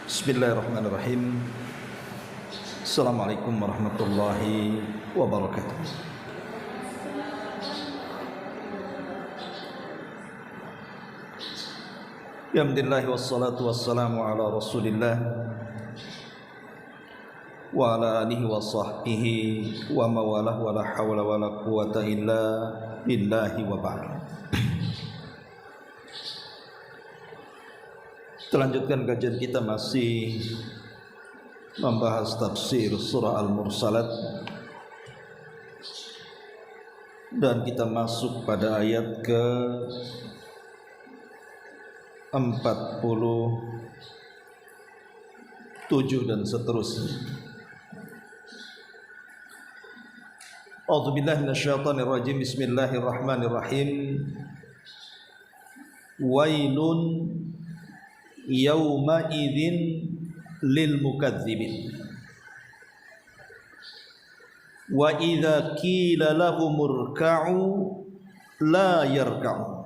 Bismillahirrahmanirrahim. Assalamualaikum warahmatullahi wabarakatuh. Alhamdulillah wassalatu wassalamu ala Rasulillah wa ala alihi wa sahbihi wa mawalah wa la hawla wa la quwata illa billahi wa ba'd. Lanjutkan kajian kita masih membahas tafsir surah Al-Mursalat dan kita masuk pada ayat ke 47 dan seterusnya. A'udzubillahi minasyaitonir rajim. Bismillahirrahmanirrahim. Wailun yawma idzin lil mukadzibin wa idza qila lahum irka'u la yarka'u.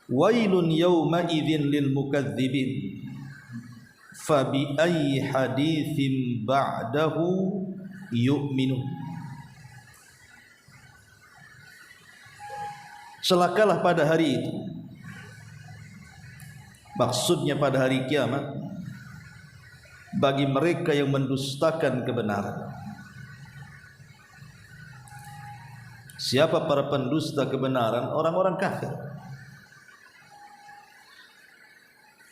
Wailun yawma idzin lil mukadzibin fa bi ayyi haditsin ba'dahu yu'minun. Celakalah pada hari itu, maksudnya pada hari kiamat, bagi mereka yang mendustakan kebenaran. Siapa para pendusta kebenaran? Orang-orang kafir.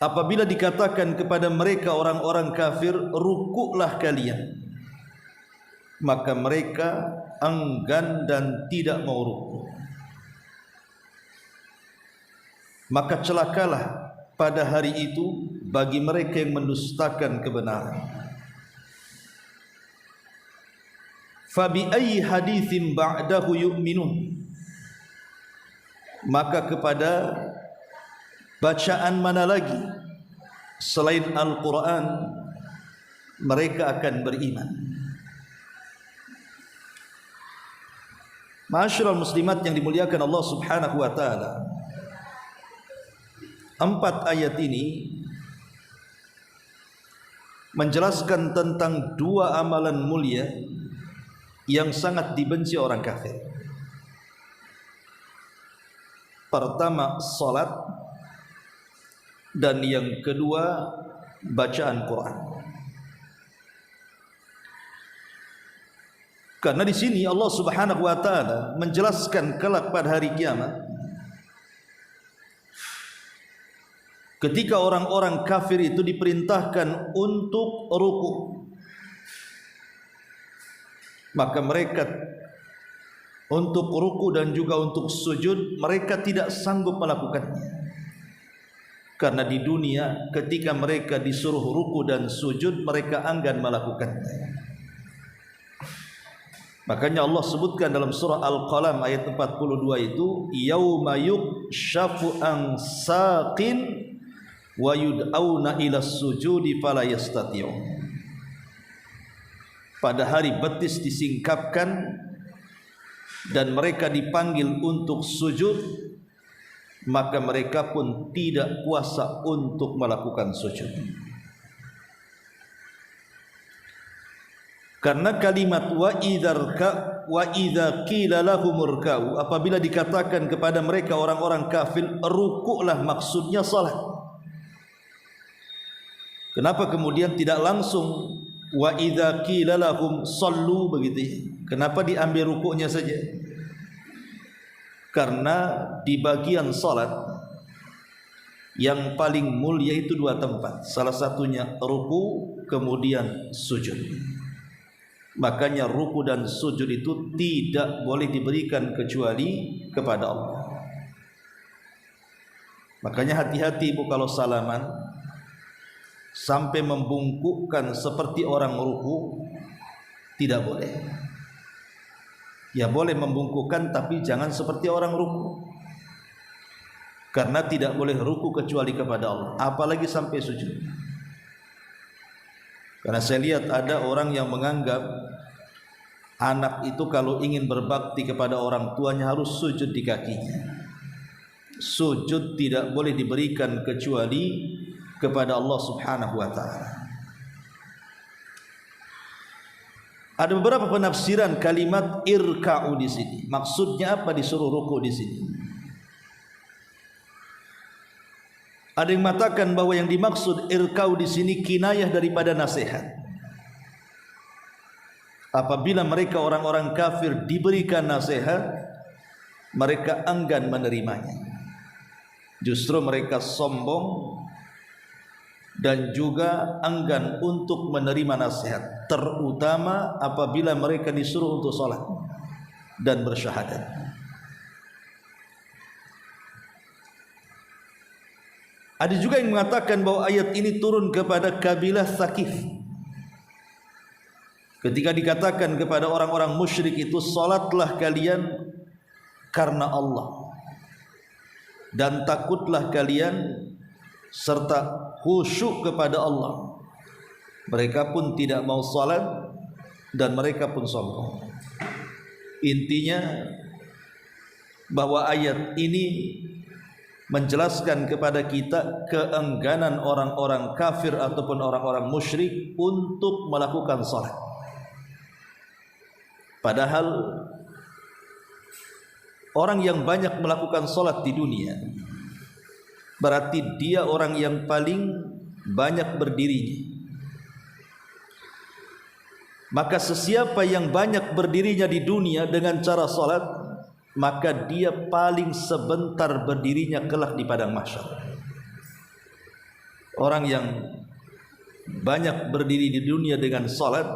Apabila dikatakan kepada mereka orang-orang kafir, rukuklah kalian, maka mereka enggan dan tidak mau rukuk. Maka celakalah pada hari itu bagi mereka yang mendustakan kebenaran. Fabi ayyi haditsin ba'dahu yu'minun. Maka kepada bacaan mana lagi selain Al-Quran mereka akan beriman. Ma'asyiral muslimat yang dimuliakan Allah Subhanahu wa taala, 4 ayat ini menjelaskan tentang 2 amalan mulia yang sangat dibenci orang kafir. Pertama, salat, dan yang kedua, bacaan Quran. Karena di sini Allah Subhanahu wa taala menjelaskan kelak pada hari kiamat, ketika orang-orang kafir itu diperintahkan untuk ruku, maka mereka untuk ruku dan juga untuk sujud mereka tidak sanggup melakukannya. Karena di dunia ketika mereka disuruh ruku dan sujud mereka enggan melakukannya. Makanya Allah sebutkan dalam surah Al-Qalam ayat 42 itu, yauma yukshafu an saqin wa yud'auna ila sujudi fala yastati'u. Pada hari betis disingkapkan dan mereka dipanggil untuk sujud, maka mereka pun tidak kuasa untuk melakukan sujud. Karena kalimat wa idza qila lahum irka'u, apabila dikatakan kepada mereka orang-orang kafir rukuklah, maksudnya salat. Kenapa kemudian tidak langsung wa idza qila lahum sallu begitu? Kenapa diambil rukuknya saja? Karena di bagian salat yang paling mulia itu 2 tempat. Salah satunya ruku, kemudian sujud. Makanya ruku dan sujud itu tidak boleh diberikan kecuali kepada Allah. Makanya hati-hati ibu kalau salaman sampai membungkukkan seperti orang ruku, tidak boleh. Ya boleh membungkukkan tapi jangan seperti orang ruku. Karena tidak boleh ruku kecuali kepada Allah, apalagi sampai sujud. Karena saya lihat ada orang yang menganggap anak itu kalau ingin berbakti kepada orang tuanya harus sujud di kakinya. sujud tidak boleh diberikan kecuali kepada Allah Subhanahu wa taala. Ada beberapa penafsiran kalimat irka'u di sini. Maksudnya apa disuruh ruku di sini? Ada yang mengatakan bahwa yang dimaksud irka'u di sini kinayah daripada nasihat. Apabila mereka orang-orang kafir diberikan nasihat, mereka enggan menerimanya. Justru mereka sombong dan juga enggan untuk menerima nasihat, terutama apabila mereka disuruh untuk sholat dan bersyahadat. Ada juga yang mengatakan bahwa ayat ini turun kepada kabilah Tsaqif. Ketika dikatakan kepada orang-orang musyrik itu, sholatlah kalian karena Allah dan takutlah kalian serta khusyuk kepada Allah. Mereka pun tidak mau salat dan mereka pun sombong. Intinya bahwa ayat ini menjelaskan kepada kita keengganan orang-orang kafir ataupun orang-orang musyrik untuk melakukan salat. Padahal orang yang banyak melakukan salat di dunia berarti dia orang yang paling banyak berdirinya. Maka sesiapa yang banyak berdirinya di dunia dengan cara salat, maka dia paling sebentar berdirinya kelak di padang mahsyar. Orang yang banyak berdiri di dunia dengan salat,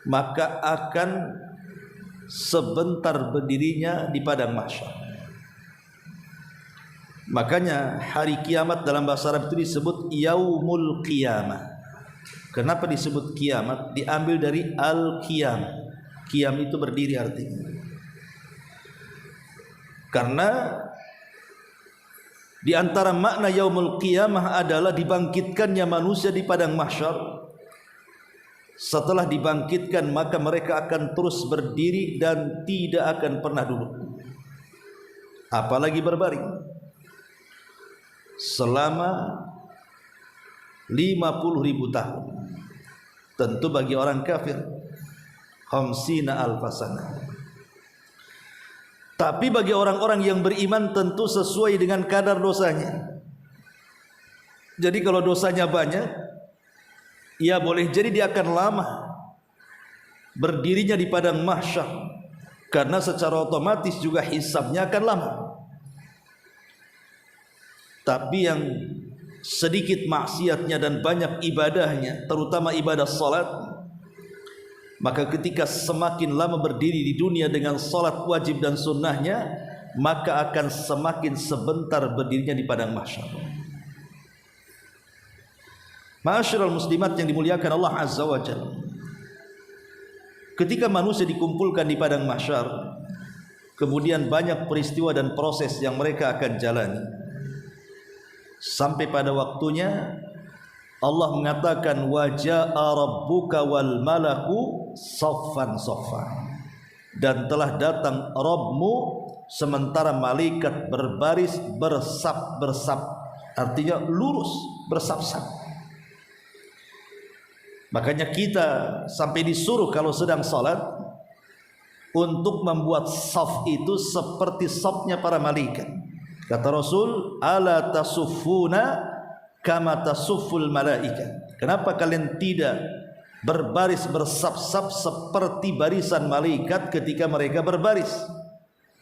maka akan sebentar berdirinya di padang mahsyar. Makanya hari kiamat dalam bahasa Arab itu disebut yaumul qiyamah. Kenapa disebut kiamat? Diambil dari al-qiyam. Qiyam itu berdiri artinya. Karena di antara makna yaumul qiyamah adalah dibangkitkannya manusia di padang mahsyar. Setelah dibangkitkan, maka mereka akan terus berdiri dan tidak akan pernah duduk, apalagi berbaring, selama 50.000 tahun. Tentu bagi orang kafir khamsina alfasana. Tapi bagi orang-orang yang beriman tentu sesuai dengan kadar dosanya. Jadi kalau dosanya banyak, ya boleh jadi dia akan lama berdirinya di padang mahsyar, karena secara otomatis juga hisabnya akan lama. Tapi yang sedikit maksiatnya dan banyak ibadahnya, terutama ibadah salat, maka ketika semakin lama berdiri di dunia dengan salat wajib dan sunnahnya, maka akan semakin sebentar berdirinya di padang mahsyar. Ma'asyiral muslimat yang dimuliakan Allah Azza wa Jalla, ketika manusia dikumpulkan di padang mahsyar, kemudian banyak peristiwa dan proses yang mereka akan jalani. Sampai pada waktunya Allah mengatakan wa jaa rabbuka wal malaku saffan saffan, dan telah datang Rabbmu sementara malaikat berbaris bersaf-bersaf, artinya lurus bersaf-saf. Makanya kita sampai disuruh kalau sedang salat untuk membuat saf itu seperti safnya para malaikat. Kata Rasul, ala tasuffuna kama tasufful malaika. Kenapa kalian tidak berbaris bersaf-saf seperti barisan malaikat ketika mereka berbaris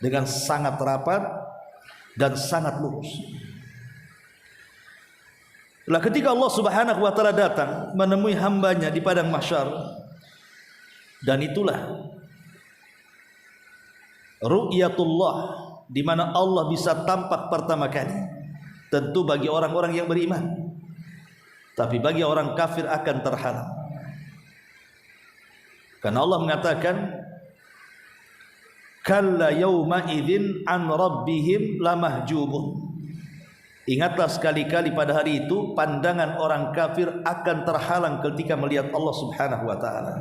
dengan sangat rapat dan sangat lurus? Lah ketika Allah Subhanahu wa taala datang menemui hambanya di padang mahsyar, dan itulah ru'yatullah, di mana Allah bisa tampak pertama kali, tentu bagi orang-orang yang beriman. Tapi bagi orang kafir akan terhalang. Karena Allah mengatakan, kalla yawma idzin an rabbihim lamahjubun. Ingatlah sekali-kali pada hari itu pandangan orang kafir akan terhalang ketika melihat Allah Subhanahu wa taala.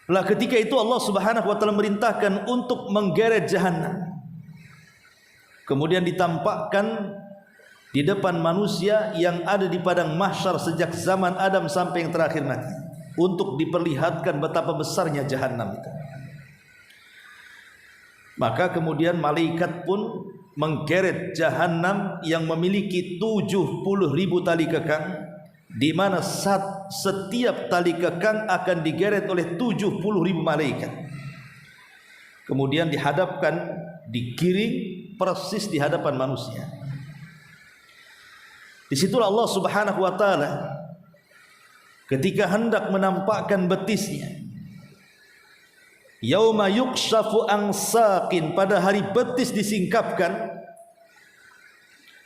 Lah ketika itu Allah Subhanahu wa taala merintahkan untuk menggeret jahanam. Kemudian ditampakkan di depan manusia yang ada di padang mahsyar sejak zaman Adam sampai yang terakhir nanti, untuk diperlihatkan betapa besarnya jahanam itu. Maka kemudian malaikat pun menggeret jahanam yang memiliki 70.000 tali kekang, di mana setiap tali kekang akan digeret oleh 70.000 malaikat. Kemudian dihadapkan, digiring persis di hadapan manusia. Disitulah Allah Subhanahu wa taala ketika hendak menampakkan betisnya, yauma yukshafu an saqin, pada hari betis disingkapkan,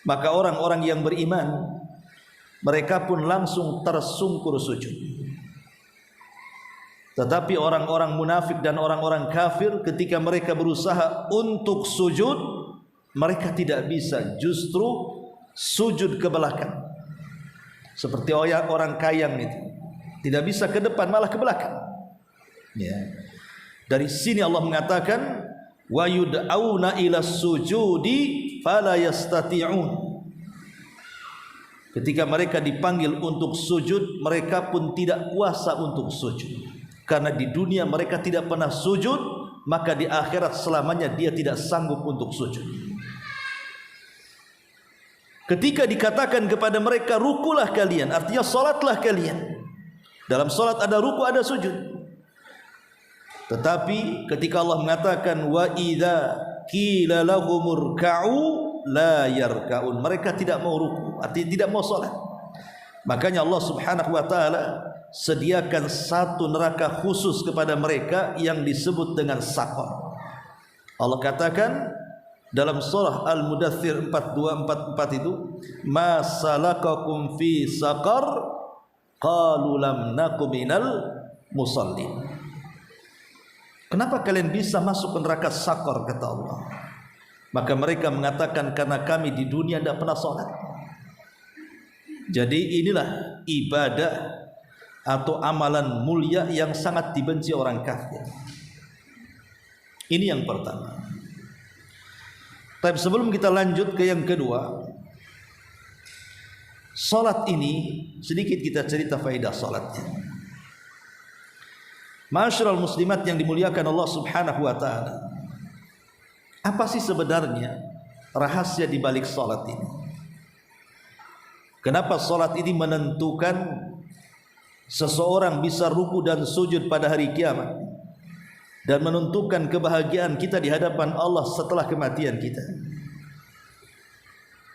maka orang-orang yang beriman mereka pun langsung tersungkur sujud. Tetapi orang-orang munafik dan orang-orang kafir ketika mereka berusaha untuk sujud, mereka tidak bisa, justru sujud ke belakang. Seperti orang kayang itu, tidak bisa ke depan, malah ke belakang. Ya. Dari sini Allah mengatakan wa yud'auna ila sujudi fala yastati'un. Ketika mereka dipanggil untuk sujud, mereka pun tidak kuasa untuk sujud. Karena di dunia mereka tidak pernah sujud, maka di akhirat selamanya dia tidak sanggup untuk sujud. Ketika dikatakan kepada mereka, rukulah kalian, artinya salatlah kalian. Dalam salat ada ruku, ada sujud. Tetapi ketika Allah mengatakan wa idza qila lahumur ka'u la yarka'un, mereka tidak mau ruku, artinya tidak mau salat. Makanya Allah Subhanahu wa taala sediakan satu neraka khusus kepada mereka yang disebut dengan saqar. Allah katakan dalam surah Al-Mudaththir 4244 itu, ma salakakum fi saqar qalu lam nakum minal musallin. Kenapa kalian bisa masuk ke neraka saqar, kata Allah. Maka mereka mengatakan karena kami di dunia tidak pernah sholat. Jadi inilah ibadah atau amalan mulia yang sangat dibenci orang kafir. Ini yang pertama. Tapi sebelum kita lanjut ke yang kedua, salat ini sedikit kita cerita faedah salatnya. Ma'asyiral muslimat yang dimuliakan Allah Subhanahu wa taala, apa sih sebenarnya rahasia di balik salat ini? Kenapa salat ini menentukan seseorang bisa ruku dan sujud pada hari kiamat dan menentukan kebahagiaan kita di hadapan Allah setelah kematian kita?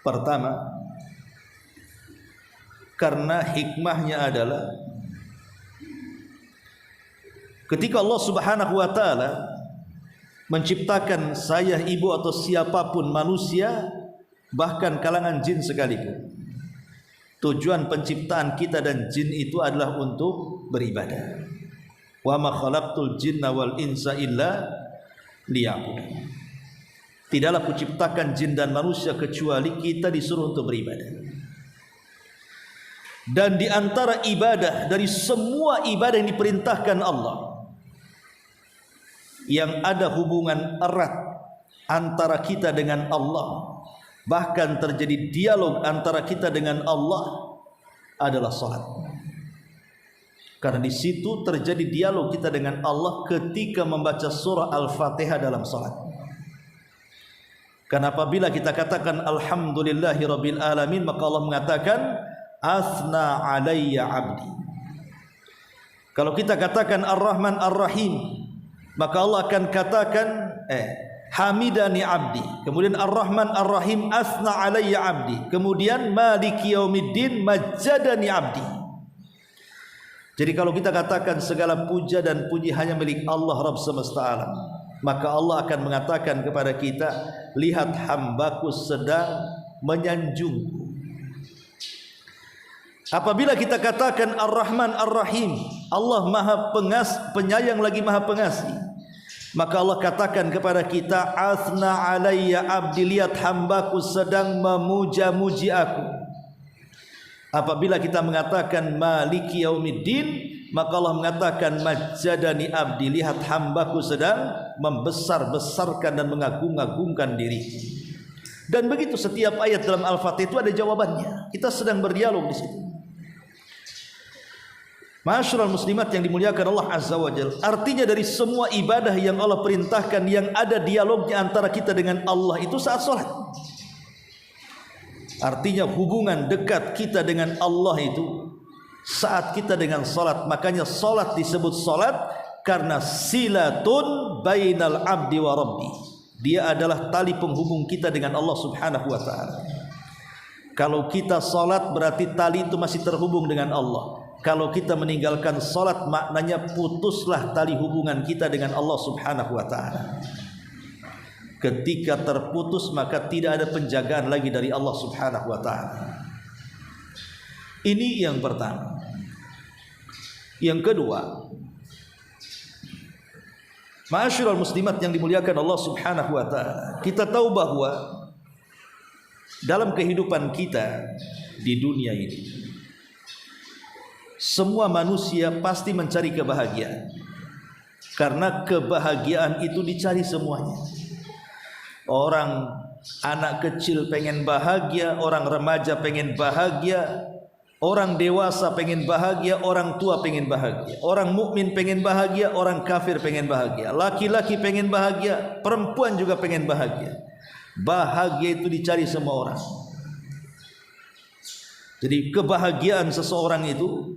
Pertama, karena hikmahnya adalah ketika Allah Subhanahu wa taala menciptakan saya, ibu atau siapapun manusia, bahkan kalangan jin sekalipun, tujuan penciptaan kita dan jin itu adalah untuk beribadah. Wa ma khalaqtul jinna wal insa illa liya'budun. Tidaklah kuciptakan jin dan manusia kecuali kita disuruh untuk beribadah. Dan di antara ibadah, dari semua ibadah yang diperintahkan Allah, yang ada hubungan erat antara kita dengan Allah, bahkan terjadi dialog antara kita dengan Allah, adalah salat. Karena di situ terjadi dialog kita dengan Allah ketika membaca surah Al-Fatihah dalam salat. Karena apabila kita katakan alhamdulillahi rabbil alamin, maka Allah mengatakan asna alayya abdi. Kalau kita katakan ar-Rahman ar-Rahim, maka Allah akan katakan hamidani abdi. Kemudian ar-Rahman ar-Rahim asna alayya abdi. Kemudian maliki yaumiddin majjadani abdi. Jadi kalau kita katakan segala puja dan puji hanya milik Allah Rabb semesta alam, maka Allah akan mengatakan kepada kita, lihat hambaku sedang menyanjungku. Apabila kita katakan ar-Rahman ar-Rahim, Allah maha penyayang lagi maha pengasih, maka Allah katakan kepada kita, asna alayya abdi, lihat hambaku sedang memuja-muji aku. Apabila kita mengatakan maliki yaumiddin, maka Allah mengatakan majjadani abdi, lihat hambaku sedang membesar-besarkan dan mengagung-agungkan diri. Dan begitu setiap ayat dalam Al-Fatihah itu ada jawabannya. Kita sedang berdialog di situ. Ma'asyiral muslimat yang dimuliakan Allah Azza wa Jalla, artinya dari semua ibadah yang Allah perintahkan yang ada dialognya antara kita dengan Allah itu saat sholat. Artinya hubungan dekat kita dengan Allah itu saat kita dengan sholat. Makanya sholat disebut sholat karena silatun bainal abdi wa rabbi. Dia adalah tali penghubung kita dengan Allah subhanahu wa ta'ala. Kalau kita sholat berarti tali itu masih terhubung dengan Allah. Kalau kita meninggalkan sholat maknanya putuslah tali hubungan kita dengan Allah subhanahu wa ta'ala. Ketika terputus maka tidak ada penjagaan lagi dari Allah subhanahu wa ta'ala. Ini yang pertama. Yang kedua, ma'asyiral muslimat yang dimuliakan Allah subhanahu wa ta'ala, kita tahu bahwa dalam kehidupan kita di dunia ini semua manusia pasti mencari kebahagiaan, karena kebahagiaan itu dicari semuanya. Orang anak kecil pengen bahagia, orang remaja pengen bahagia, orang dewasa pengen bahagia, orang tua pengen bahagia, orang mukmin pengen bahagia, orang kafir pengen bahagia, laki-laki pengen bahagia, perempuan juga pengen bahagia. Bahagia itu dicari semua orang. Jadi kebahagiaan seseorang itu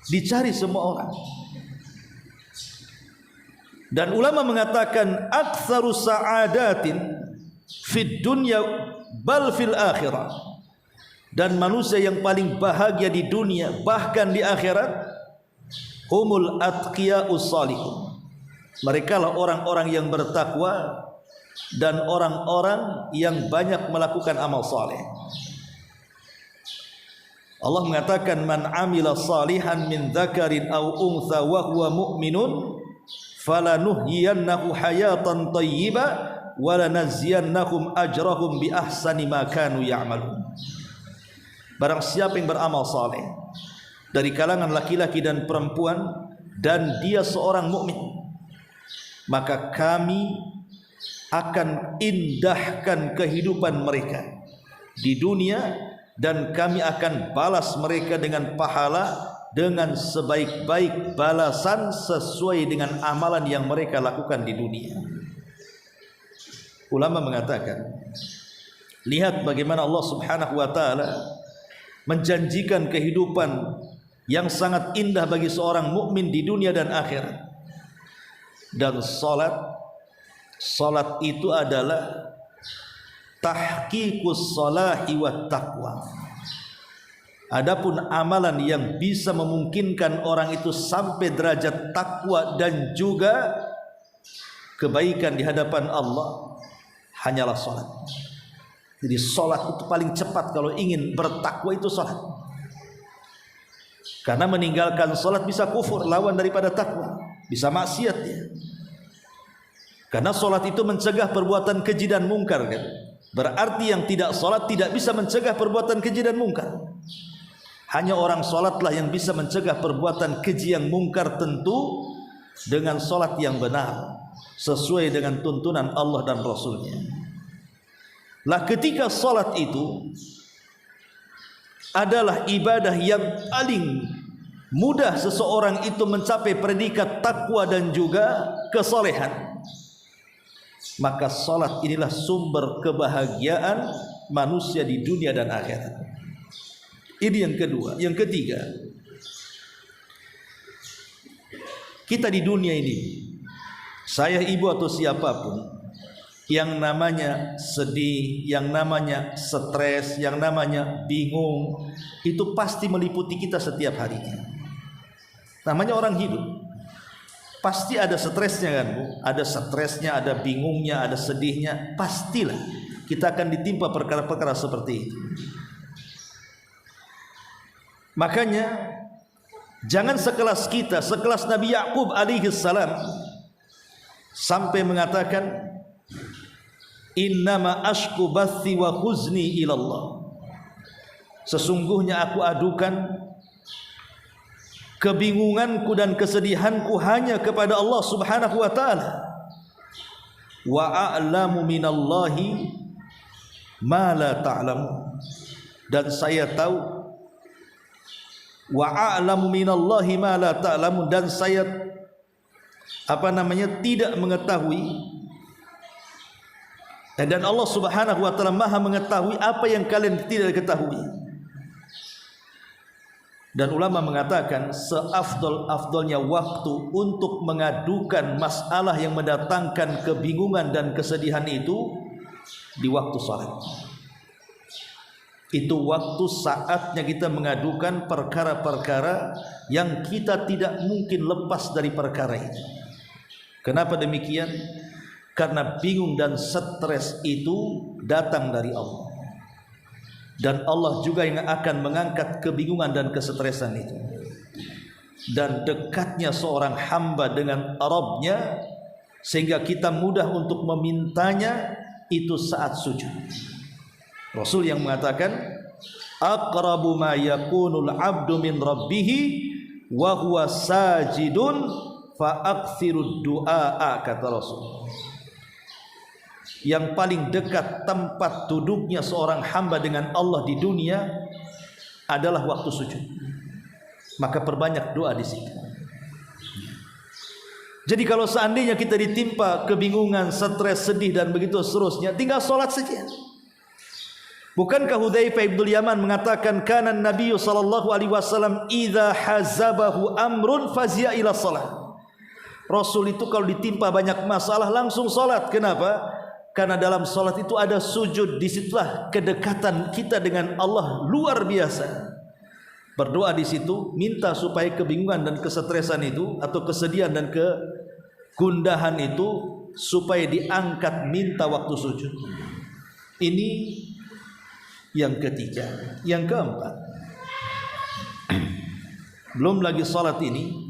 dicari semua orang. Dan ulama mengatakan aktsaru sa'adatin fid dunya bal fil akhirah. Dan manusia yang paling bahagia di dunia bahkan di akhirat humul atqiya'us salihun. Mereka lah orang-orang yang bertakwa dan orang-orang yang banyak melakukan amal saleh. Allah mengatakan man amila salihan min dzakarin aw untha wa huwa mu'minun falanuhyiyannahu hayatan thayyibah wa lanaziyannahum ajrahum bi ahsani ma kanu ya'malun. Barang siapa yang beramal saleh dari kalangan laki-laki dan perempuan dan dia seorang mukmin, maka kami akan indahkan kehidupan mereka di dunia dan kami akan balas mereka dengan pahala dengan sebaik-baik balasan sesuai dengan amalan yang mereka lakukan di dunia. Ulama mengatakan, lihat bagaimana Allah subhanahu wa ta'ala menjanjikan kehidupan yang sangat indah bagi seorang mukmin di dunia dan akhirat. Dan salat itu adalah tahqiqus salahi wat taqwa. Adapun amalan yang bisa memungkinkan orang itu sampai derajat takwa dan juga kebaikan di hadapan Allah hanyalah salat. Jadi salat itu paling cepat kalau ingin bertakwa itu salat. Karena meninggalkan salat bisa kufur, lawan daripada takwa, bisa maksiat ya. Karena salat itu mencegah perbuatan keji dan mungkar kan. Berarti yang tidak salat tidak bisa mencegah perbuatan keji dan mungkar. Hanya orang salatlah yang bisa mencegah perbuatan keji yang mungkar, tentu dengan salat yang benar sesuai dengan tuntunan Allah dan Rasulnya. Lah ketika salat itu adalah ibadah yang paling mudah seseorang itu mencapai predikat takwa dan juga kesalehan, maka salat inilah sumber kebahagiaan manusia di dunia dan akhirat. Ini yang kedua. Yang ketiga, kita di dunia ini, saya, ibu atau siapapun, yang namanya sedih, yang namanya stres, yang namanya bingung, itu pasti meliputi kita setiap harinya. Namanya orang hidup, pasti ada stresnya kan Bu? Ada stresnya, ada bingungnya, ada sedihnya. Pastilah kita akan ditimpa perkara-perkara seperti itu. Makanya jangan sekelas kita, sekelas Nabi Ya'qub alaihi salam sampai mengatakan innama ashku bathi wa huzni ilallah. Sesungguhnya aku adukan kebingunganku dan kesedihanku hanya kepada Allah Subhanahu wa taala. Wa a'lamu minallahi ma la ta'lamu, dan saya tahu, wa a'lamu minallahi ma la ta'lamu, dan saya tidak mengetahui, dan Allah Subhanahu wa taala Maha mengetahui apa yang kalian tidak ketahui. Dan ulama mengatakan seafdol-afdolnya waktu untuk mengadukan masalah yang mendatangkan kebingungan dan kesedihan itu di waktu salat. Itu waktu saatnya kita mengadukan perkara-perkara yang kita tidak mungkin lepas dari perkara itu. Kenapa demikian? Karena bingung dan stres itu datang dari Allah. Dan Allah juga yang akan mengangkat kebingungan dan kesetresan itu. Dan dekatnya seorang hamba dengan Rabbnya, sehingga kita mudah untuk memintanya itu saat sujud. Rasul yang mengatakan, aqrabu ma yakunul abdu min rabbihi wa huwa sajidun fa aktsirud du'a, kata Rasul. Yang paling dekat tempat duduknya seorang hamba dengan Allah di dunia adalah waktu sujud. Maka perbanyak doa di situ. Jadi kalau seandainya kita ditimpa kebingungan, stres, sedih dan begitu seterusnya, tinggal salat saja. Bukankah Hudzaifah bin Yaman mengatakan, kana Nabi sallallahu alaihi wasallam idza hazabahu amrun fazi'a ila salat. Rasul itu kalau ditimpa banyak masalah langsung salat. Kenapa? Karena dalam salat itu ada sujud. Disitulah kedekatan kita dengan Allah luar biasa. Berdoa di situ, minta supaya kebingungan dan kesetresan itu atau kesedihan dan kegundahan itu supaya diangkat, minta waktu sujud. Ini yang ketiga. Yang keempat, belum lagi salat ini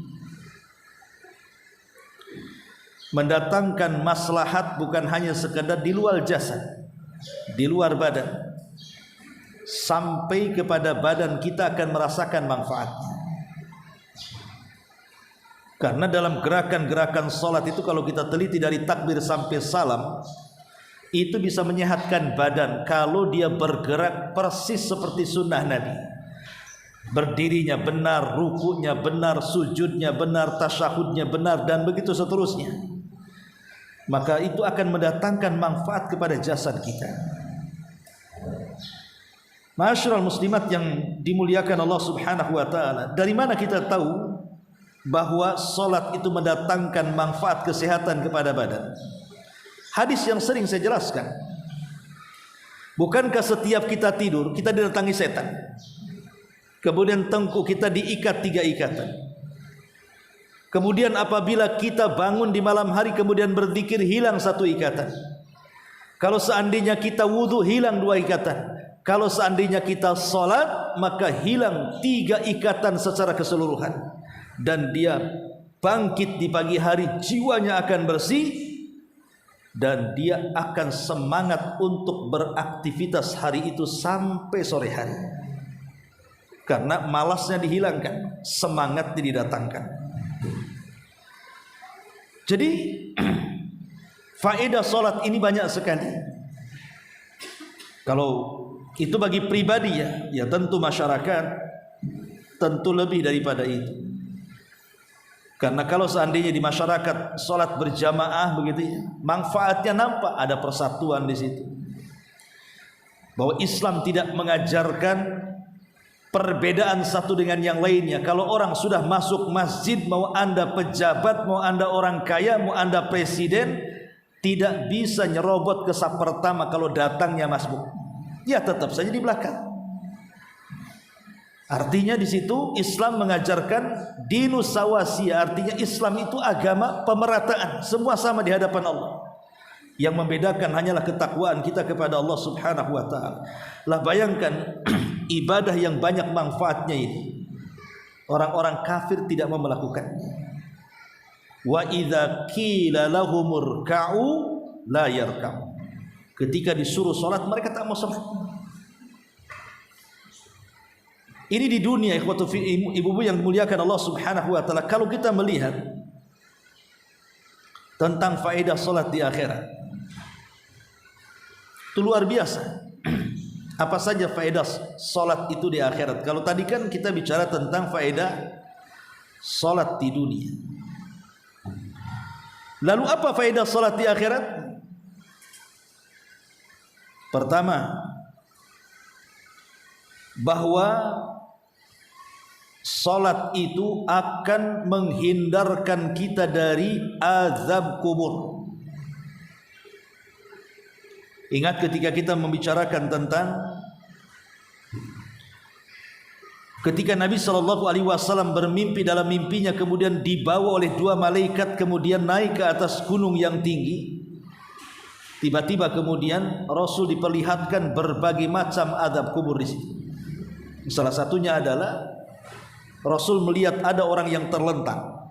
mendatangkan maslahat bukan hanya sekedar di luar jasad, di luar badan, sampai kepada badan kita akan merasakan manfaatnya. Karena dalam gerakan-gerakan salat itu kalau kita teliti dari takbir sampai salam, itu bisa menyehatkan badan kalau dia bergerak persis seperti sunnah Nabi. Berdirinya benar, rukunya benar, sujudnya benar, tasyahudnya benar, dan begitu seterusnya. Maka itu akan mendatangkan manfaat kepada jasad kita. Ma'asyiral muslimat yang dimuliakan Allah Subhanahu wa taala, dari mana kita tahu bahwa salat itu mendatangkan manfaat kesehatan kepada badan? Hadis yang sering saya jelaskan. Bukankah setiap kita tidur kita didatangi setan? Kemudian tengkuk kita diikat 3 ikatan. Kemudian apabila kita bangun di malam hari kemudian berzikir, hilang 1 ikatan. Kalau seandainya kita wudhu, hilang 2 ikatan. Kalau seandainya kita salat, maka hilang 3 ikatan secara keseluruhan. Dan dia bangkit di pagi hari, jiwanya akan bersih, dan dia akan semangat untuk beraktivitas hari itu sampai sore hari. Karena malasnya dihilangkan, semangatnya didatangkan. Jadi faedah salat ini banyak sekali. Kalau itu bagi pribadi ya tentu masyarakat tentu lebih daripada itu. Karena kalau seandainya di masyarakat salat berjamaah begitu ya, manfaatnya nampak, ada persatuan di situ. Bahwa Islam tidak mengajarkan perbedaan satu dengan yang lainnya. Kalau orang sudah masuk masjid, mau anda pejabat, mau anda orang kaya, mau anda presiden, tidak bisa nyerobot ke saf pertama kalau datangnya masbuk. Ya tetap saja di belakang. Artinya di situ Islam mengajarkan dinus sawasiyah, artinya Islam itu agama pemerataan, semua sama di hadapan Allah. Yang membedakan hanyalah ketakwaan kita kepada Allah Subhanahu wa taala. Lah bayangkan ibadah yang banyak manfaatnya ini, orang-orang kafir tidak mau melakukannya. Wa idza qila lahumur ka'u la yarka'u. Ketika disuruh salat mereka tak mau salat. Ini di dunia, ibu-ibu yang dimuliakan Allah Subhanahu wa taala. Kalau kita melihat tentang faedah salat di akhirat, itu luar biasa. Apa saja faedah salat itu di akhirat? Kalau tadi kan kita bicara tentang faedah salat di dunia. Lalu apa faedah salat di akhirat? Pertama, bahwa salat itu akan menghindarkan kita dari azab kubur. Ingat ketika kita membicarakan tentang ketika Nabi SAW bermimpi, dalam mimpinya kemudian dibawa oleh dua malaikat kemudian naik ke atas gunung yang tinggi. Tiba-tiba kemudian Rasul diperlihatkan berbagai macam azab kubur di situ. Salah satunya adalah Rasul melihat ada orang yang terlentang.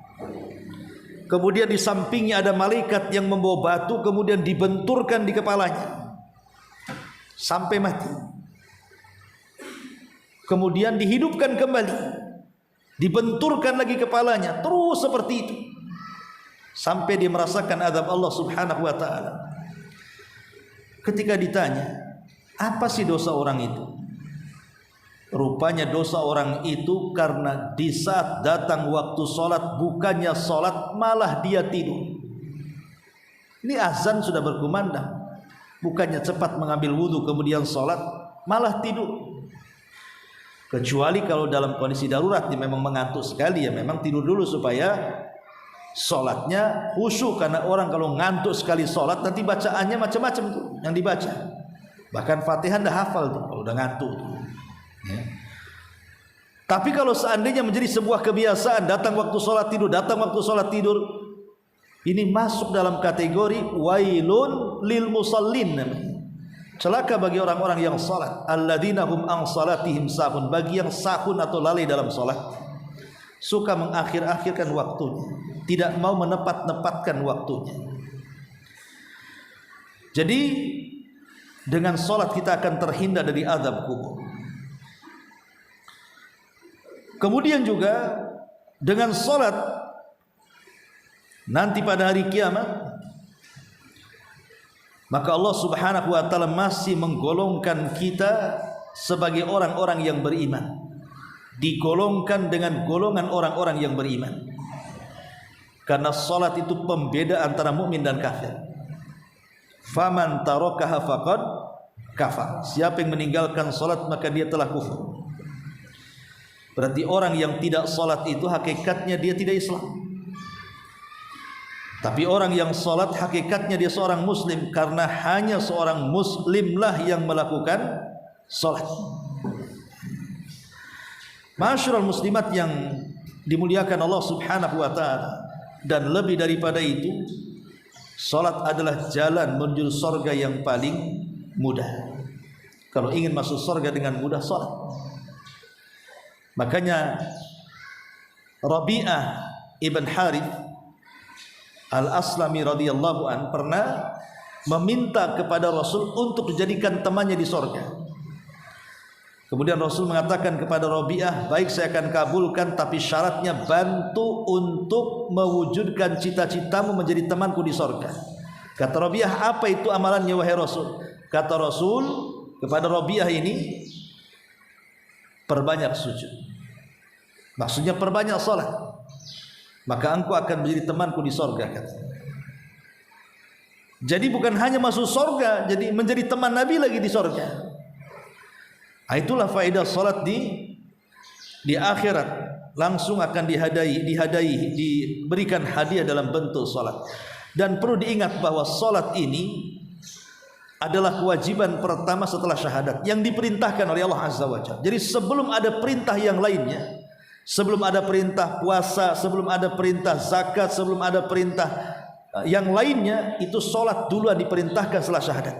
Kemudian di sampingnya ada malaikat yang membawa batu kemudian dibenturkan di kepalanya sampai mati. Kemudian dihidupkan kembali, dibenturkan lagi kepalanya, terus seperti itu sampai dia merasakan azab Allah Subhanahu wa taala. Ketika ditanya, apa sih dosa orang itu? Rupanya dosa orang itu karena di saat datang waktu sholat, bukannya sholat malah dia tidur. Ini azan sudah berkumandang, bukannya cepat mengambil wudhu kemudian sholat, malah tidur. Kecuali kalau dalam kondisi darurat, dia memang mengantuk sekali, ya memang tidur dulu supaya sholatnya khusyuk. Karena orang kalau ngantuk sekali sholat, nanti bacaannya macam-macam tuh yang dibaca. Bahkan Fatihah dah hafal tuh kalau udah ngantuk tuh. Ya. Tapi kalau seandainya menjadi sebuah kebiasaan, datang waktu sholat tidur, datang waktu sholat tidur, ini masuk dalam kategori wailun lil musallin. Celaka bagi orang-orang yang salat, alladzina hum an salatihim sahun, bagi yang sahun atau lalai dalam salat, suka mengakhir-akhirkan waktunya, tidak mau menepat-nepatkan waktunya. Jadi dengan salat kita akan terhindar dari azab kubur. Kemudian juga dengan salat nanti pada hari kiamat, maka Allah Subhanahu wa taala masih menggolongkan kita sebagai orang-orang yang beriman, digolongkan dengan golongan orang-orang yang beriman. Karena salat itu pembeda antara mukmin dan kafir. Faman tarakaha faqad kafar. Siapa yang meninggalkan salat maka dia telah kufur. Berarti orang yang tidak salat itu hakikatnya dia tidak Islam. Tapi orang yang salat hakikatnya dia seorang muslim, karena hanya seorang muslimlah yang melakukan salat. Ma'asyiral muslimat yang dimuliakan Allah Subhanahu wa taala, dan lebih daripada itu, salat adalah jalan menuju surga yang paling mudah. Kalau ingin masuk surga dengan mudah, salat. Makanya Rabi'ah ibn Harith Al-Aslami radhiyallahu an pernah meminta kepada Rasul untuk dijadikan temannya di surga. Kemudian Rasul mengatakan kepada Rabi'ah, baik, saya akan kabulkan, tapi syaratnya bantu untuk mewujudkan cita-citamu menjadi temanku di surga. Kata Rabi'ah, apa itu amalannya wahai Rasul? Kata Rasul kepada Rabi'ah ini, perbanyak sujud. Maksudnya perbanyak salat, maka engkau akan menjadi temanku di sorga, kata. Jadi bukan hanya masuk sorga, jadi menjadi teman Nabi lagi di sorga. Itulah faedah salat di akhirat, langsung akan diberikan hadiah dalam bentuk salat. Dan perlu diingat bahwa salat ini adalah kewajiban pertama setelah syahadat yang diperintahkan oleh Allah Azza wa Jalla. Jadi sebelum ada perintah yang lainnya, sebelum ada perintah puasa, sebelum ada perintah zakat, sebelum ada perintah yang lainnya, itu salat dulu diperintahkan setelah syahadat.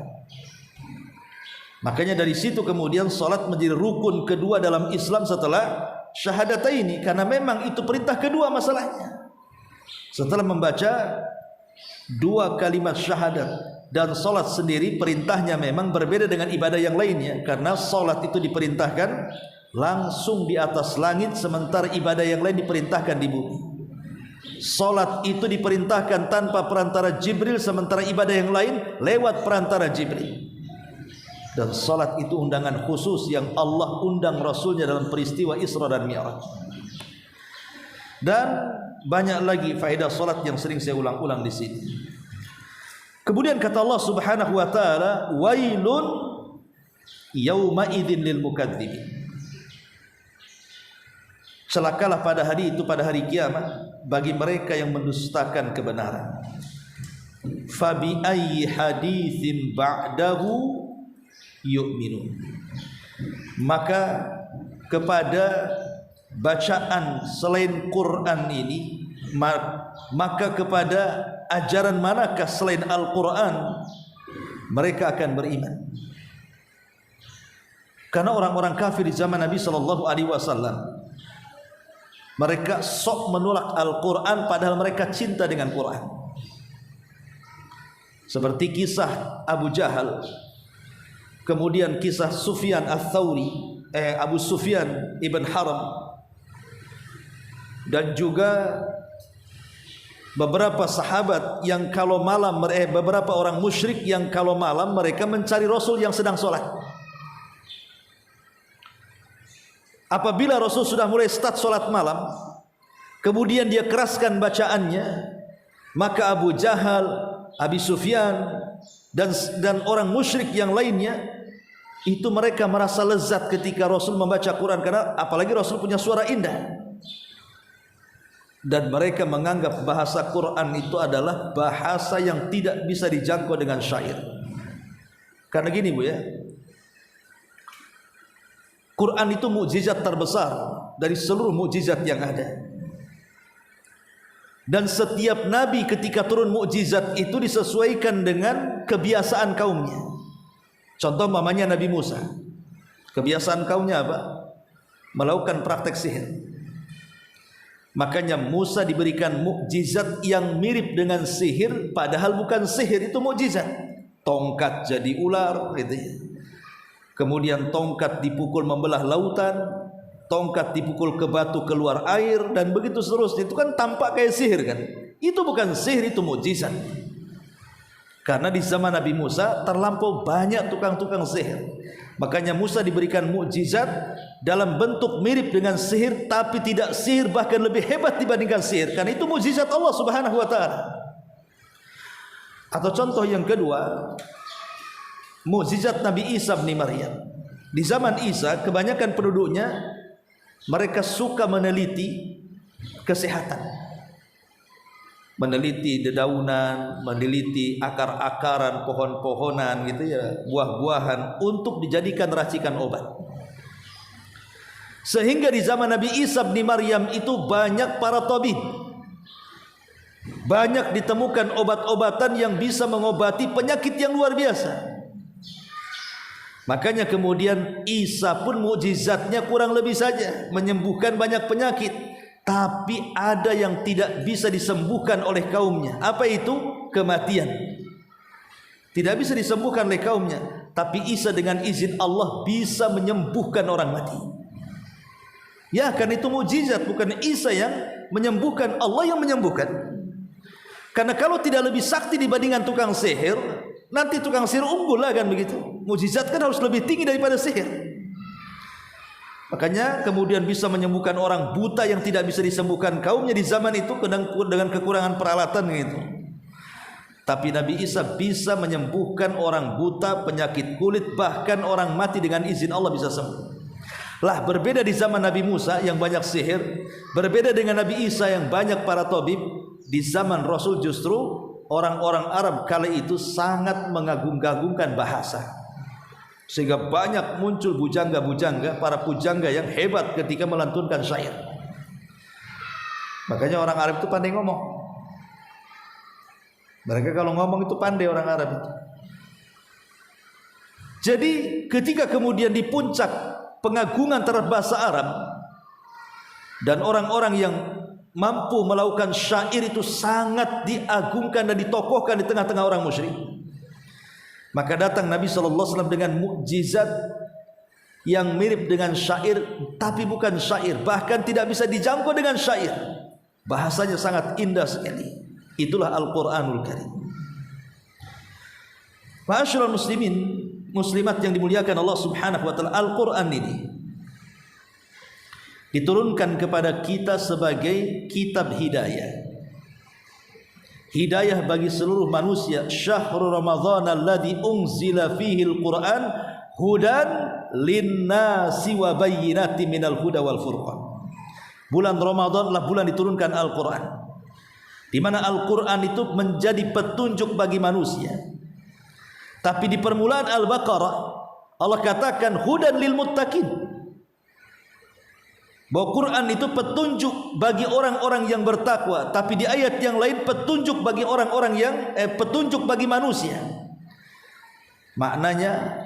Makanya dari situ kemudian salat menjadi rukun kedua dalam Islam setelah syahadataini, karena memang itu perintah kedua masalahnya. Setelah membaca dua kalimat syahadat, dan salat sendiri perintahnya memang berbeda dengan ibadah yang lainnya, karena salat itu diperintahkan langsung di atas langit, sementara ibadah yang lain diperintahkan di bumi. Salat itu diperintahkan tanpa perantara Jibril, sementara ibadah yang lain lewat perantara Jibril. Dan salat itu undangan khusus yang Allah undang Rasulnya dalam peristiwa Isra dan Mi'raj. Dan banyak lagi faedah salat yang sering saya ulang-ulang di sini. Kemudian kata Allah Subhanahu wa taala, wailun yauma idzin lil mukadzibin. Celakalah pada hari itu, pada hari kiamat, bagi mereka yang mendustakan kebenaran. Fabi ayyi haditsin ba'dahu yu'minun. Maka kepada bacaan selain Quran ini, maka kepada ajaran manakah selain Al-Quran mereka akan beriman? Karena orang-orang kafir di zaman Nabi SAW, mereka sok menolak Al-Quran padahal mereka cinta dengan Quran. Seperti kisah Abu Jahal, kemudian kisah Sufyan Ats-Tsauri, Abu Sufyan ibn Haram, dan juga beberapa sahabat yang kalau malam, beberapa orang musyrik yang kalau malam mereka mencari Rasul yang sedang sholat. Apabila Rasul sudah mulai start sholat malam, kemudian dia keraskan bacaannya, maka Abu Jahal, Abi Sufyan, dan orang musyrik yang lainnya itu mereka merasa lezat ketika Rasul membaca Quran, karena apalagi Rasul punya suara indah, dan mereka menganggap bahasa Quran itu adalah bahasa yang tidak bisa dijangkau dengan syair. Karena gini Bu ya, Quran itu mukjizat terbesar dari seluruh mukjizat yang ada. Dan setiap nabi ketika turun mukjizat itu disesuaikan dengan kebiasaan kaumnya. Contoh mamanya Nabi Musa, kebiasaan kaumnya apa? Melakukan praktek sihir. Makanya Musa diberikan mukjizat yang mirip dengan sihir, padahal bukan sihir, itu mukjizat. Tongkat jadi ular, gitu ya. Kemudian tongkat dipukul membelah lautan, tongkat dipukul ke batu keluar air, dan begitu seterusnya. Itu kan tampak kayak sihir kan? Itu bukan sihir, itu mukjizat. Karena di zaman Nabi Musa terlampau banyak tukang-tukang sihir. Makanya Musa diberikan mukjizat dalam bentuk mirip dengan sihir, tapi tidak sihir, bahkan lebih hebat dibandingkan sihir. Karena itu mukjizat Allah Subhanahu wa taala. Atau contoh yang kedua, mukjizat Nabi Isa bin Maryam. Di zaman Isa kebanyakan penduduknya mereka suka meneliti kesehatan, meneliti dedaunan, meneliti akar-akaran pohon-pohonan gitu ya, buah-buahan untuk dijadikan racikan obat. Sehingga di zaman Nabi Isa bin Maryam itu banyak para tabib, banyak ditemukan obat-obatan yang bisa mengobati penyakit yang luar biasa. Makanya kemudian Isa pun mukjizatnya kurang lebih saja menyembuhkan banyak penyakit, tapi ada yang tidak bisa disembuhkan oleh kaumnya. Apa itu? Kematian. Tidak bisa disembuhkan oleh kaumnya, tapi Isa dengan izin Allah bisa menyembuhkan orang mati. Ya, kan itu mukjizat, bukan Isa yang menyembuhkan, Allah yang menyembuhkan. Karena kalau tidak lebih sakti dibandingkan tukang sihir, nanti tukang sihir unggul lah kan begitu. Mukjizat kan harus lebih tinggi daripada sihir. Makanya kemudian bisa menyembuhkan orang buta yang tidak bisa disembuhkan kaumnya di zaman itu dengan kekurangan peralatan gitu. Tapi Nabi Isa bisa menyembuhkan orang buta, penyakit kulit, bahkan orang mati dengan izin Allah bisa sembuh. Lah berbeda di zaman Nabi Musa yang banyak sihir, berbeda dengan Nabi Isa yang banyak para tabib. Di zaman Rasul justru orang-orang Arab kala itu sangat mengagung-agungkan bahasa, sehingga banyak muncul bujangga-bujangga, para pujangga yang hebat ketika melantunkan syair. Makanya orang Arab itu pandai ngomong. Mereka kalau ngomong itu pandai orang Arab itu. Jadi ketika kemudian di puncak pengagungan terhadap bahasa Arab, dan orang-orang yang mampu melakukan syair itu sangat diagungkan dan ditokohkan di tengah-tengah orang musyrik, maka datang Nabi SAW dengan mukjizat yang mirip dengan syair tapi bukan syair, bahkan tidak bisa dijangkau dengan syair. Bahasanya sangat indah sekali. Itulah Al-Qur'anul Karim. Ma'asyiral muslimin, muslimat yang dimuliakan Allah Subhanahu wa taala, Al-Qur'an ini diturunkan kepada kita sebagai kitab hidayah. Hidayah bagi seluruh manusia. Syahrul Ramadhan alladzi unzila fihi al-Qur'an hudan linnasi wa bayyinatin minal huda wal furqan. Bulan Ramadan adalah bulan diturunkan Al-Qur'an, di mana Al-Qur'an itu menjadi petunjuk bagi manusia. Tapi di permulaan Al-Baqarah Allah katakan hudan lil muttaqin, bahwa Quran itu petunjuk bagi orang-orang yang bertakwa. Tapi di ayat yang lain petunjuk bagi orang-orang yang petunjuk bagi manusia. Maknanya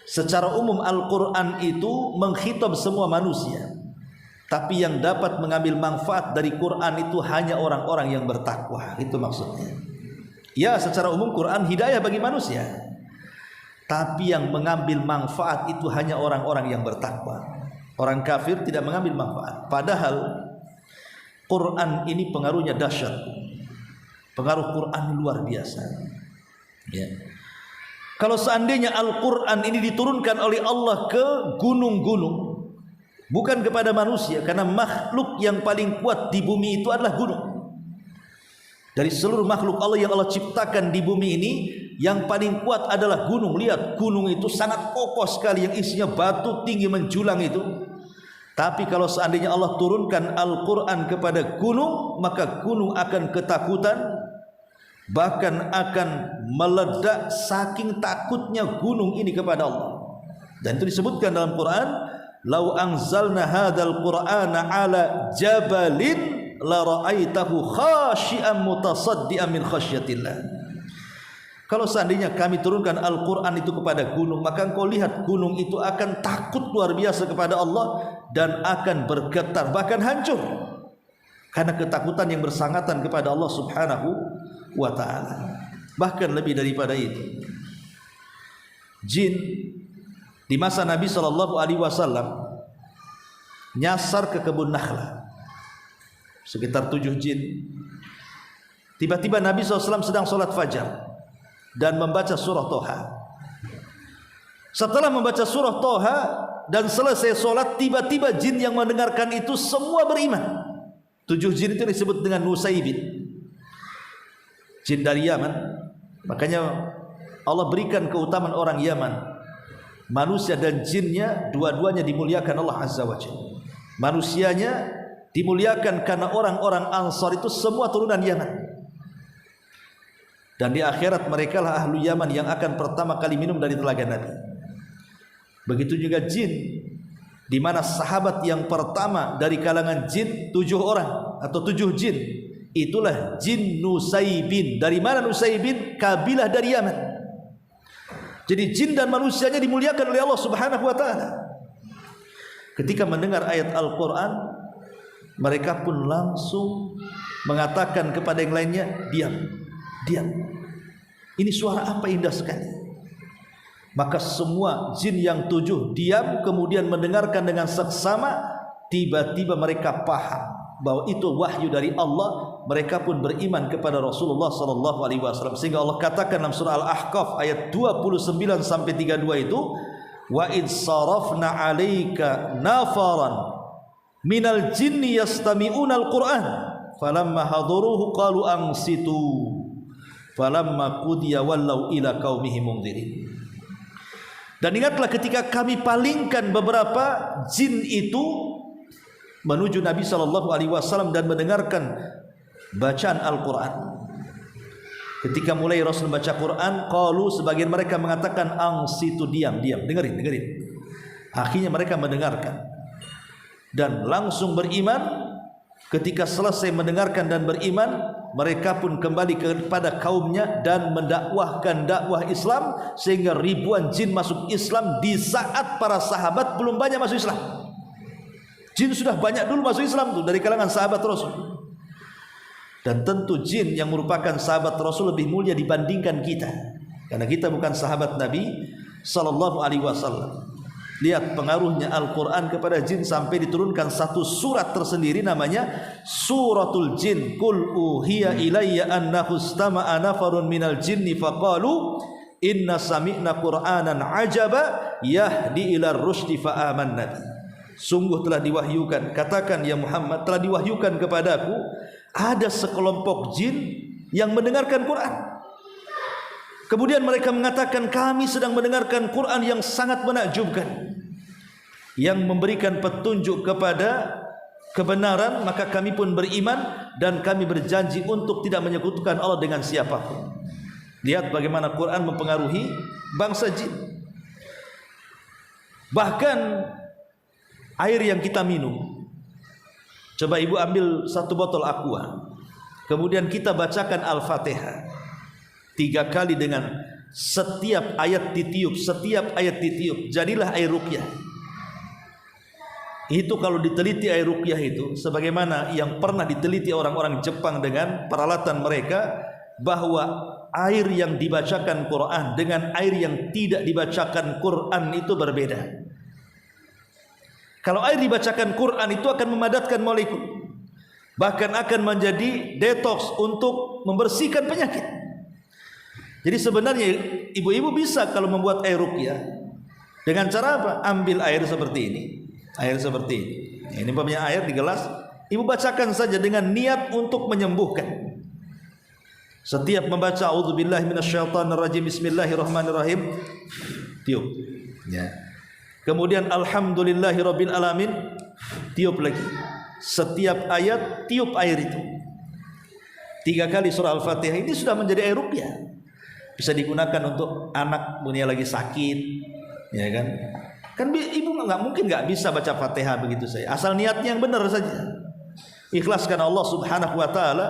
secara umum Al-Quran itu mengkhitab semua manusia, tapi yang dapat mengambil manfaat dari Quran itu hanya orang-orang yang bertakwa. Itu maksudnya. Ya, secara umum Quran hidayah bagi manusia, tapi yang mengambil manfaat itu hanya orang-orang yang bertakwa. Orang kafir tidak mengambil manfaat. Padahal Quran ini pengaruhnya dahsyat. Pengaruh Quran luar biasa. Ya. Kalau seandainya Al-Quran ini diturunkan oleh Allah ke gunung-gunung, bukan kepada manusia, karena makhluk yang paling kuat di bumi itu adalah gunung. Dari seluruh makhluk Allah yang Allah ciptakan di bumi ini, yang paling kuat adalah gunung. Lihat, gunung itu sangat kokoh sekali, yang isinya batu tinggi menjulang itu. Tapi kalau seandainya Allah turunkan Al-Quran kepada gunung, maka gunung akan ketakutan, bahkan akan meledak saking takutnya gunung ini kepada Allah. Dan itu disebutkan dalam Quran, "Lau anzalna hadzal Qur'ana 'ala jabalin la ra'aitahu khashi'an mutasaddian min khasyatillah." Kalau seandainya kami turunkan Al-Quran itu kepada gunung, maka engkau lihat gunung itu akan takut luar biasa kepada Allah dan akan bergetar, bahkan hancur, karena ketakutan yang bersangatan kepada Allah Subhanahu wa ta'ala. Bahkan lebih daripada itu, jin di masa Nabi SAW nyasar ke kebun nakhla, sekitar 7 jin. Tiba-tiba Nabi SAW sedang sholat fajar dan membaca surah Toha. Setelah membaca surah Toha dan selesai sholat, tiba-tiba jin yang mendengarkan itu semua beriman. 7 jin itu disebut dengan Nusaybin, jin dari Yaman. Makanya Allah berikan keutamaan orang Yaman. Manusia dan jinnya dua-duanya dimuliakan Allah Azza wa Jalla. Manusianya dimuliakan karena orang-orang Ansar itu semua turunan Yaman. Dan di akhirat mereka lah ahlu Yaman yang akan pertama kali minum dari telaga Nabi. Begitu juga jin, di mana sahabat yang pertama dari kalangan jin 7 orang atau 7 jin, itulah jin Nusaybin. Dari mana Nusaybin? Kabilah dari Yaman. Jadi jin dan manusianya dimuliakan oleh Allah Subhanahu wa taala. Ketika mendengar ayat Al-Quran, mereka pun langsung mengatakan kepada yang lainnya, diam, diam. Ini suara apa indah sekali. Maka semua jin yang 7 diam, kemudian mendengarkan dengan seksama. Tiba-tiba mereka paham bahwa itu wahyu dari Allah. Mereka pun beriman kepada Rasulullah SAW. Sehingga Allah katakan dalam surah Al-Ahqaf ayat 29 sampai 32 itu, wa id sarafna 'alaika nafaran minal jinni yastami'una al-Qur'an falamma hadaruhu qalu ansitu falamma qudiya wallau ila qaumihim mundzirin. Dan ingatlah ketika kami palingkan beberapa jin itu menuju Nabi SAW dan mendengarkan bacaan Al-Quran. Ketika mulai Rasul baca Quran, qalu, sebagian mereka mengatakan ansitu, diam, diam, dengerin, dengerin. Akhirnya mereka mendengarkan dan langsung beriman. Ketika selesai mendengarkan dan beriman, mereka pun kembali kepada kaumnya dan mendakwahkan dakwah Islam, sehingga ribuan jin masuk Islam di saat para sahabat belum banyak masuk Islam. Jin sudah banyak dulu masuk Islam tuh dari kalangan sahabat Rasul. Dan tentu jin yang merupakan sahabat Rasul lebih mulia dibandingkan kita, karena kita bukan sahabat Nabi sallallahu alaihi wasallam. Lihat pengaruhnya Al-Quran kepada jin sampai diturunkan satu surat tersendiri namanya Suratul Jin. Qul uhiya ilayya annahu istama'a nafarun minal jinni faqalu inna sami'na qur'anan ajaba yahdi ila rusydi fa amanna. Sungguh telah diwahyukan, katakan ya Muhammad, telah diwahyukan kepadaku ada sekelompok jin yang mendengarkan Quran. Kemudian mereka mengatakan kami sedang mendengarkan Quran yang sangat menakjubkan, yang memberikan petunjuk kepada kebenaran, maka kami pun beriman dan kami berjanji untuk tidak menyekutukan Allah dengan siapapun. Lihat bagaimana Quran mempengaruhi bangsa jin. Bahkan air yang kita minum, coba ibu ambil satu botol aqua, kemudian kita bacakan Al-Fatihah 3 kali dengan setiap ayat ditiup, setiap ayat ditiup, jadilah air ruqyah. Itu kalau diteliti air ruqyah itu sebagaimana yang pernah diteliti orang-orang Jepang dengan peralatan mereka, bahwa air yang dibacakan Quran dengan air yang tidak dibacakan Quran itu berbeda. Kalau air dibacakan Quran itu akan memadatkan molekul, bahkan akan menjadi detox untuk membersihkan penyakit. Jadi sebenarnya ibu-ibu bisa kalau membuat air ruqyah dengan cara apa? Ambil air seperti ini, air seperti ini. Ini umpamanya air di gelas, ibu bacakan saja dengan niat untuk menyembuhkan. Setiap membaca auzubillahi minasyaitonirrajim, bismillahirrahmanirrahim, tiup. Ya. Kemudian alhamdulillahirabbil alamin, tiup lagi. Setiap ayat tiup air itu. 3 kali surah Al-Fatihah ini sudah menjadi air ruqyah. Bisa digunakan untuk anak punya lagi sakit, ya kan? Kan ibu mungkin nggak bisa baca Fatihah begitu saja. Asal niatnya yang benar saja. Ikhlaskan Allah Subhanahu wa taala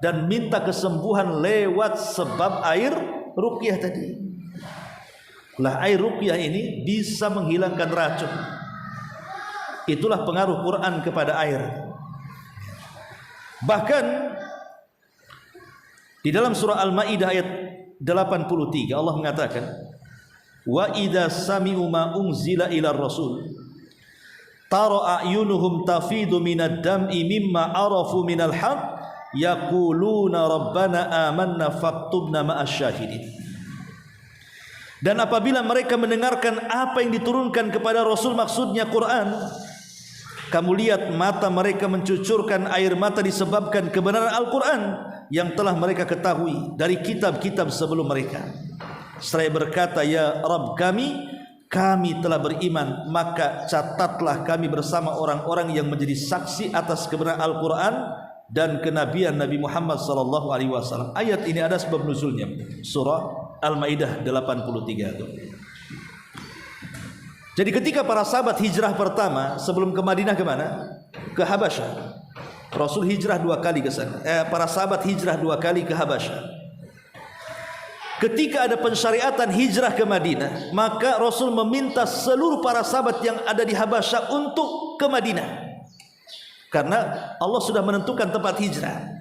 dan minta kesembuhan lewat sebab air ruqyah tadi. Lah air ruqyah ini bisa menghilangkan racun. Itulah pengaruh Quran kepada air. Bahkan di dalam surah Al-Maidah ayat 83 Allah mengatakan, wa idza sami'u ma unzila ila rasul tara a'yunuhum tafidu minad dam'i mimma arafu minal haqq yaquluna rabbana amanna faktubna ma'asy syahidin. Dan apabila mereka mendengarkan apa yang diturunkan kepada Rasul, maksudnya Quran, kamu lihat mata mereka mencucurkan air mata disebabkan kebenaran Al-Quran yang telah mereka ketahui dari kitab-kitab sebelum mereka. Seraya berkata, ya Rabb kami telah beriman, maka catatlah kami bersama orang-orang yang menjadi saksi atas kebenaran Al-Quran dan kenabian Nabi Muhammad SAW. Ayat ini ada sebab nuzulnya, surah Al-Maidah 83 itu. Jadi ketika para sahabat hijrah pertama sebelum ke Madinah, kemana? Ke Habasyah. Rasul hijrah 2 kali ke sana. Para sahabat hijrah 2 kali ke Habasyah. Ketika ada pensyariatan hijrah ke Madinah, maka Rasul meminta seluruh para sahabat yang ada di Habasyah untuk ke Madinah. Karena Allah sudah menentukan tempat hijrah.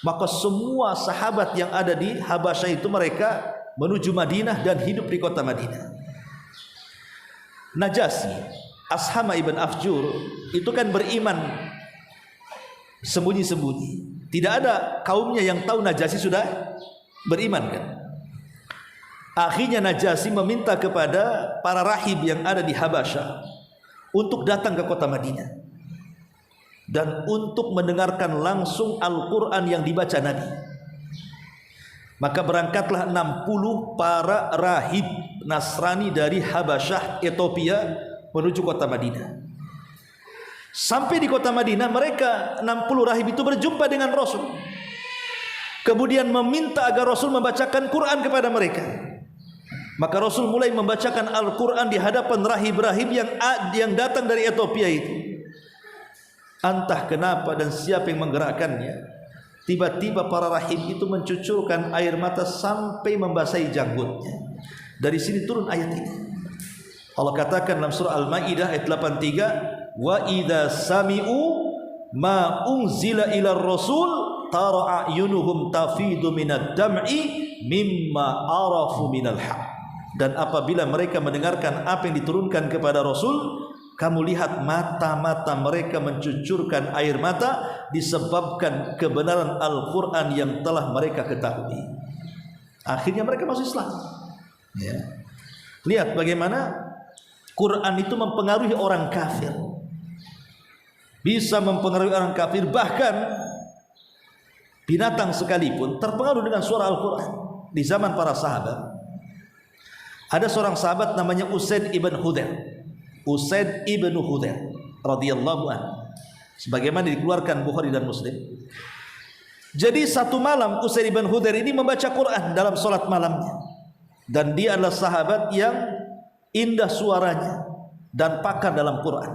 Maka semua sahabat yang ada di Habasyah itu mereka menuju Madinah dan hidup di kota Madinah. Najasyi, Ashama ibn Afjur itu kan beriman sembunyi-sembunyi. Tidak ada kaumnya yang tahu Najasyi sudah beriman kan. Akhirnya Najasyi meminta kepada para rahib yang ada di Habasyah untuk datang ke kota Madinah dan untuk mendengarkan langsung Al-Quran yang dibaca Nabi. Maka berangkatlah 60 para rahib Nasrani dari Habasyah, Ethiopia, menuju kota Madinah. Sampai di kota Madinah, mereka 60 rahib itu berjumpa dengan Rasul. Kemudian meminta agar Rasul membacakan Quran kepada mereka. Maka Rasul mulai membacakan Al-Quran di hadapan rahib-rahib yang datang dari Ethiopia itu. Entah kenapa dan siapa yang menggerakkannya, tiba-tiba para rahib itu mencucurkan air mata sampai membasahi janggutnya. Dari sini turun ayat ini. Allah katakan dalam surah Al-Maidah ayat 83, wa idza sami'u ma unzila ila rasul tara a'yunuhum tafidu minad dam'i mimma arafu minal haq. Dan apabila mereka mendengarkan apa yang diturunkan kepada Rasul, kamu lihat mata-mata mereka mencucurkan air mata disebabkan kebenaran Al-Quran yang telah mereka ketahui. Akhirnya mereka masuk Islam. Ya. Lihat bagaimana Quran itu mempengaruhi orang kafir, bisa mempengaruhi orang kafir, bahkan binatang sekalipun terpengaruh dengan suara Al-Quran. Di zaman para sahabat ada seorang sahabat namanya Usaid ibn Hudayr. Usaid ibn Hudayr radhiyallahu anhu, sebagaimana dikeluarkan Bukhari dan Muslim. Jadi satu malam Usaid ibn Hudayr ini membaca Quran dalam solat malamnya, dan dia adalah sahabat yang indah suaranya dan pakar dalam Quran.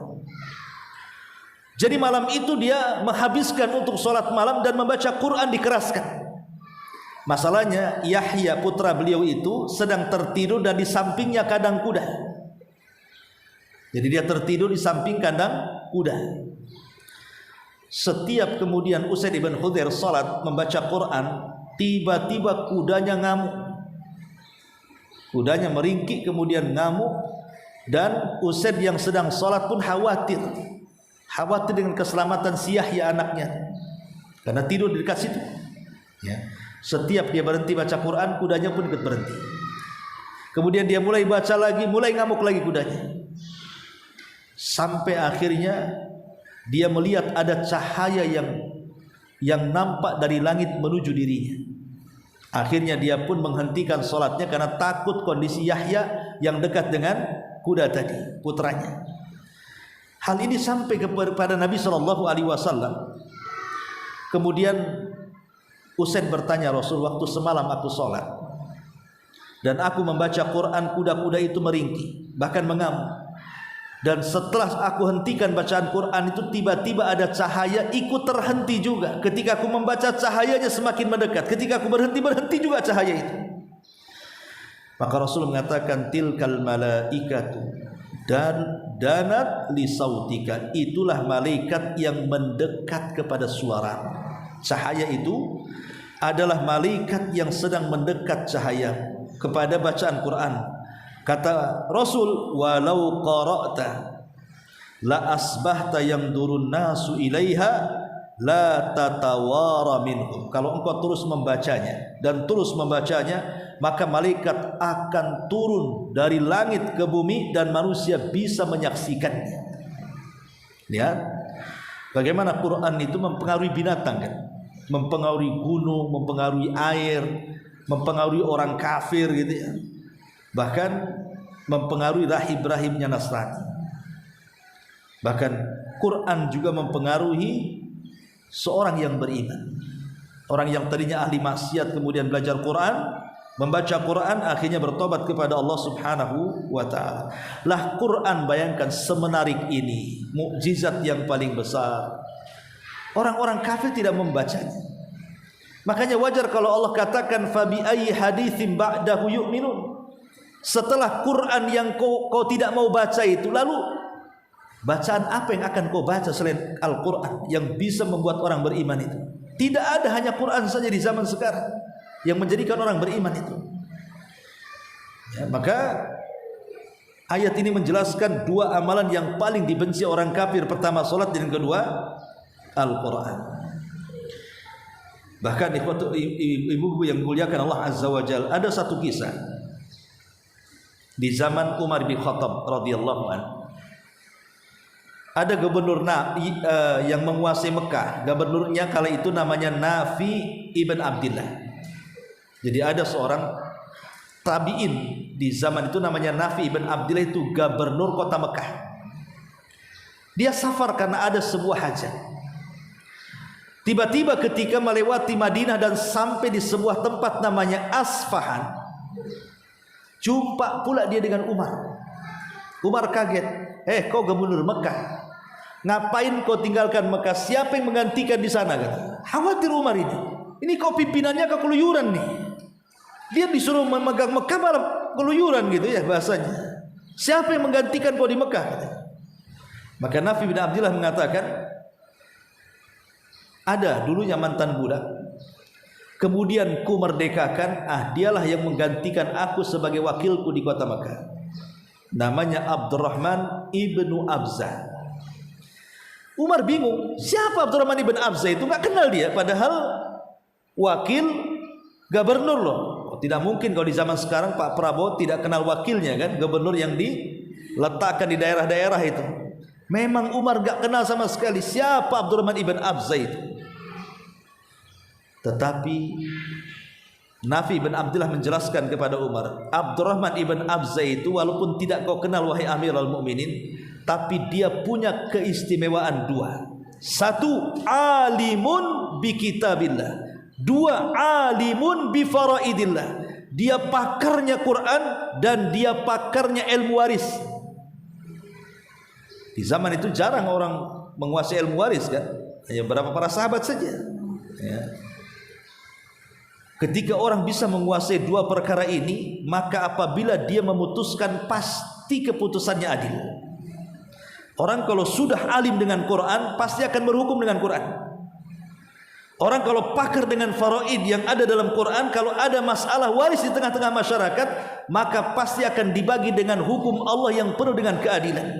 Jadi malam itu dia menghabiskan untuk solat malam dan membaca Quran dikeraskan. Masalahnya Yahya putra beliau itu sedang tertidur dan di sampingnya kandang kuda. Jadi dia tertidur di samping kandang kuda. Setiap kemudian Usaid ibn Hudayr salat membaca Quran, tiba-tiba kudanya ngamuk. Kudanya meringkik kemudian ngamuk, dan Usaid yang sedang salat pun khawatir dengan keselamatan si Yahya anaknya, karena tidur di dekat situ. Ya. Setiap dia berhenti baca Quran, kudanya pun ikut berhenti. Kemudian dia mulai baca lagi, mulai ngamuk lagi kudanya. Sampai akhirnya dia melihat ada cahaya yang nampak dari langit menuju dirinya. Akhirnya dia pun menghentikan solatnya karena takut kondisi Yahya yang dekat dengan kuda tadi, putranya. Hal ini sampai kepada Nabi SAW. Kemudian Usaid bertanya, Rasul, waktu semalam aku sholat dan aku membaca Quran, kuda-kuda itu meringkik, bahkan mengamuk. Dan setelah aku hentikan bacaan Quran itu, tiba-tiba ada cahaya ikut terhenti juga. Ketika aku membaca, cahayanya semakin mendekat. Ketika aku berhenti juga cahaya itu. Maka Rasul mengatakan, tilkal malaikatu dan danat li sautika, itulah malaikat yang mendekat kepada suara. Cahaya itu adalah malaikat yang sedang mendekat cahaya kepada bacaan Quran. Kata Rasul, walau qara'ta la asbahta yamdurun nasu ilaiha la tatawara minhum. Kalau engkau terus membacanya dan terus membacanya, maka malaikat akan turun dari langit ke bumi dan manusia bisa menyaksikannya. Lihat bagaimana Quran itu mempengaruhi binatang, kan? Mempengaruhi gunung, mempengaruhi air, mempengaruhi orang kafir gitu ya. Bahkan mempengaruhi rahib-rahibnya Nasrani. Bahkan Quran juga mempengaruhi seorang yang beriman. Orang yang tadinya ahli maksiat kemudian belajar Quran, membaca Quran, akhirnya bertobat kepada Allah Subhanahu wa ta'ala. Lah Quran, bayangkan semenarik ini, mukjizat yang paling besar, orang-orang kafir tidak membacanya. Makanya wajar kalau Allah katakan fabi ayyi haditsin ba'dahu yu'minun. Setelah Quran yang kau tidak mau baca itu, lalu bacaan apa yang akan kau baca selain Al-Quran yang bisa membuat orang beriman itu? Tidak ada, hanya Quran saja di zaman sekarang yang menjadikan orang beriman itu. Ya, maka ayat ini menjelaskan dua amalan yang paling dibenci orang kafir. Pertama salat, dan kedua Al-Quran. Bahkan ibu-ibu yang dimuliakan Allah Azza wa Jalla, ada satu kisah di zaman Umar bin Khattab radhiyallahu anhu. Ada gubernur yang menguasai Mekah. Gubernurnya kala itu namanya Nafi ibn Abdillah. Jadi ada seorang tabi'in di zaman itu namanya Nafi ibn Abdillah, itu gubernur kota Mekah. Dia safar karena ada sebuah hajat. Tiba-tiba ketika melewati Madinah dan sampai di sebuah tempat namanya Asfahan, jumpa pula dia dengan Umar. Umar kaget. Kau gubernur Mekah, ngapain kau tinggalkan Mekah? Siapa yang menggantikan di sana? Kata. Khawatir Umar ini. Ini kau pimpinannya keluyuran nih. Dia disuruh memegang Mekah malah keluyuran gitu ya bahasanya. Siapa yang menggantikan kau di Mekah? Kata. Maka Nafi bin Abdillah mengatakan, ada dulunya mantan budak kemudian ku merdekakan, dialah yang menggantikan aku sebagai wakilku di kota Makkah. Namanya Abdurrahman ibnu Abza. Umar bingung, siapa Abdurrahman ibn Abza itu? Nggak kenal dia, padahal wakil gubernur loh. Tidak mungkin kalau di zaman sekarang Pak Prabowo tidak kenal wakilnya kan, gubernur yang diletakkan di daerah-daerah itu. Memang Umar nggak kenal sama sekali siapa Abdurrahman ibn Abza itu. Tetapi Nafi bin Abdullah menjelaskan kepada Umar, Abdurrahman ibn Abza itu walaupun tidak kau kenal wahai Amirul Mukminin, tapi dia punya keistimewaan dua. Satu, alimun bi kitabillah. Dua, alimun bi faraidillah. Dia pakarnya Quran dan dia pakarnya ilmu waris. Di zaman itu jarang orang menguasai ilmu waris kan, hanya beberapa para sahabat saja ya. Ketika orang bisa menguasai dua perkara ini, maka apabila dia memutuskan pasti keputusannya adil. Orang kalau sudah alim dengan Quran pasti akan berhukum dengan Quran. Orang kalau pakar dengan faraid yang ada dalam Quran, kalau ada masalah waris di tengah-tengah masyarakat, maka pasti akan dibagi dengan hukum Allah yang penuh dengan keadilan.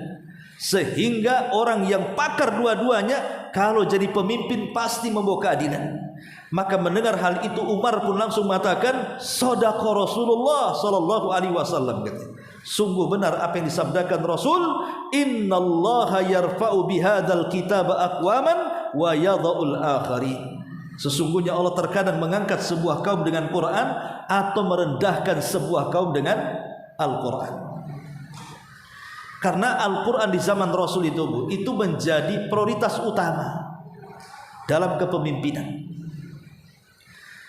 Sehingga orang yang pakar dua-duanya kalau jadi pemimpin pasti membawa keadilan. Maka mendengar hal itu Umar pun langsung mengatakan, "Shadaqa Rasulullah sallallahu alaihi wasallam." Sungguh benar apa yang disabdakan Rasul, "Innallaha yarfa'u bihadzal kitaba aqwaman wa yadha'ul akharin." Sesungguhnya Allah terkadang mengangkat sebuah kaum dengan Quran atau merendahkan sebuah kaum dengan Al-Quran. Karena Al-Quran di zaman Rasul itu menjadi prioritas utama dalam kepemimpinan.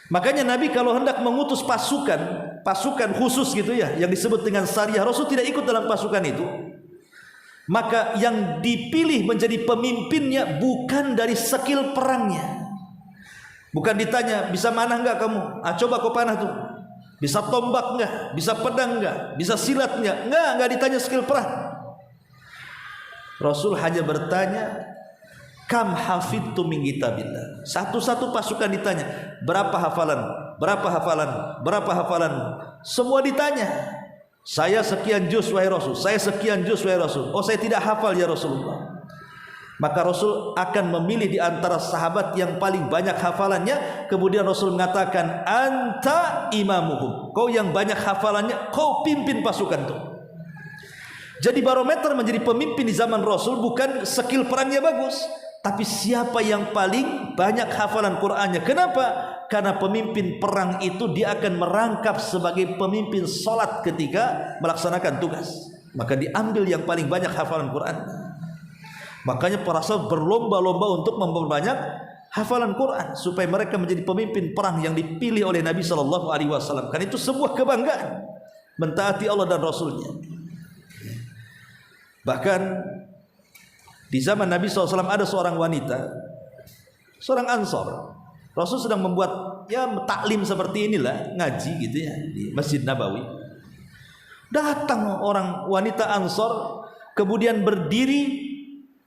Makanya Nabi kalau hendak mengutus pasukan khusus gitu ya, yang disebut dengan Sariyah, Rasul tidak ikut dalam pasukan itu. Maka yang dipilih menjadi pemimpinnya bukan dari skill perangnya. Bukan ditanya, bisa manah enggak kamu? Coba kau panah tuh. Bisa tombak enggak? Bisa pedang enggak? Bisa silat enggak? Enggak ditanya skill perang. Rasul hanya bertanya, kam hafidtu min kitabillah. Satu-satu pasukan ditanya, berapa hafalan? Berapa hafalan? Berapa hafalan? Semua ditanya. Saya sekian juz wahai Rasul. Saya sekian juz wahai Rasul. Oh, saya tidak hafal ya Rasulullah. Maka Rasul akan memilih di antara sahabat yang paling banyak hafalannya. Kemudian Rasul mengatakan, anta imamuhum. Kau yang banyak hafalannya, kau pimpin pasukan itu. Jadi barometer menjadi pemimpin di zaman Rasul bukan skill perangnya bagus, tapi siapa yang paling banyak hafalan Qur'annya. Kenapa? Karena pemimpin perang itu dia akan merangkap sebagai pemimpin salat ketika melaksanakan tugas. Maka diambil yang paling banyak hafalan Qur'an. Makanya para sahabat berlomba-lomba untuk memperbanyak hafalan Quran supaya mereka menjadi pemimpin perang yang dipilih oleh Nabi sallallahu alaihi wasallam. Kan itu sebuah kebanggaan mentaati Allah dan Rasulnya. Bahkan di zaman Nabi SAW ada seorang wanita, seorang Ansor. Rasul sedang membuat taklim seperti inilah, ngaji gitu ya di Masjid Nabawi. Datang orang wanita Ansor, kemudian berdiri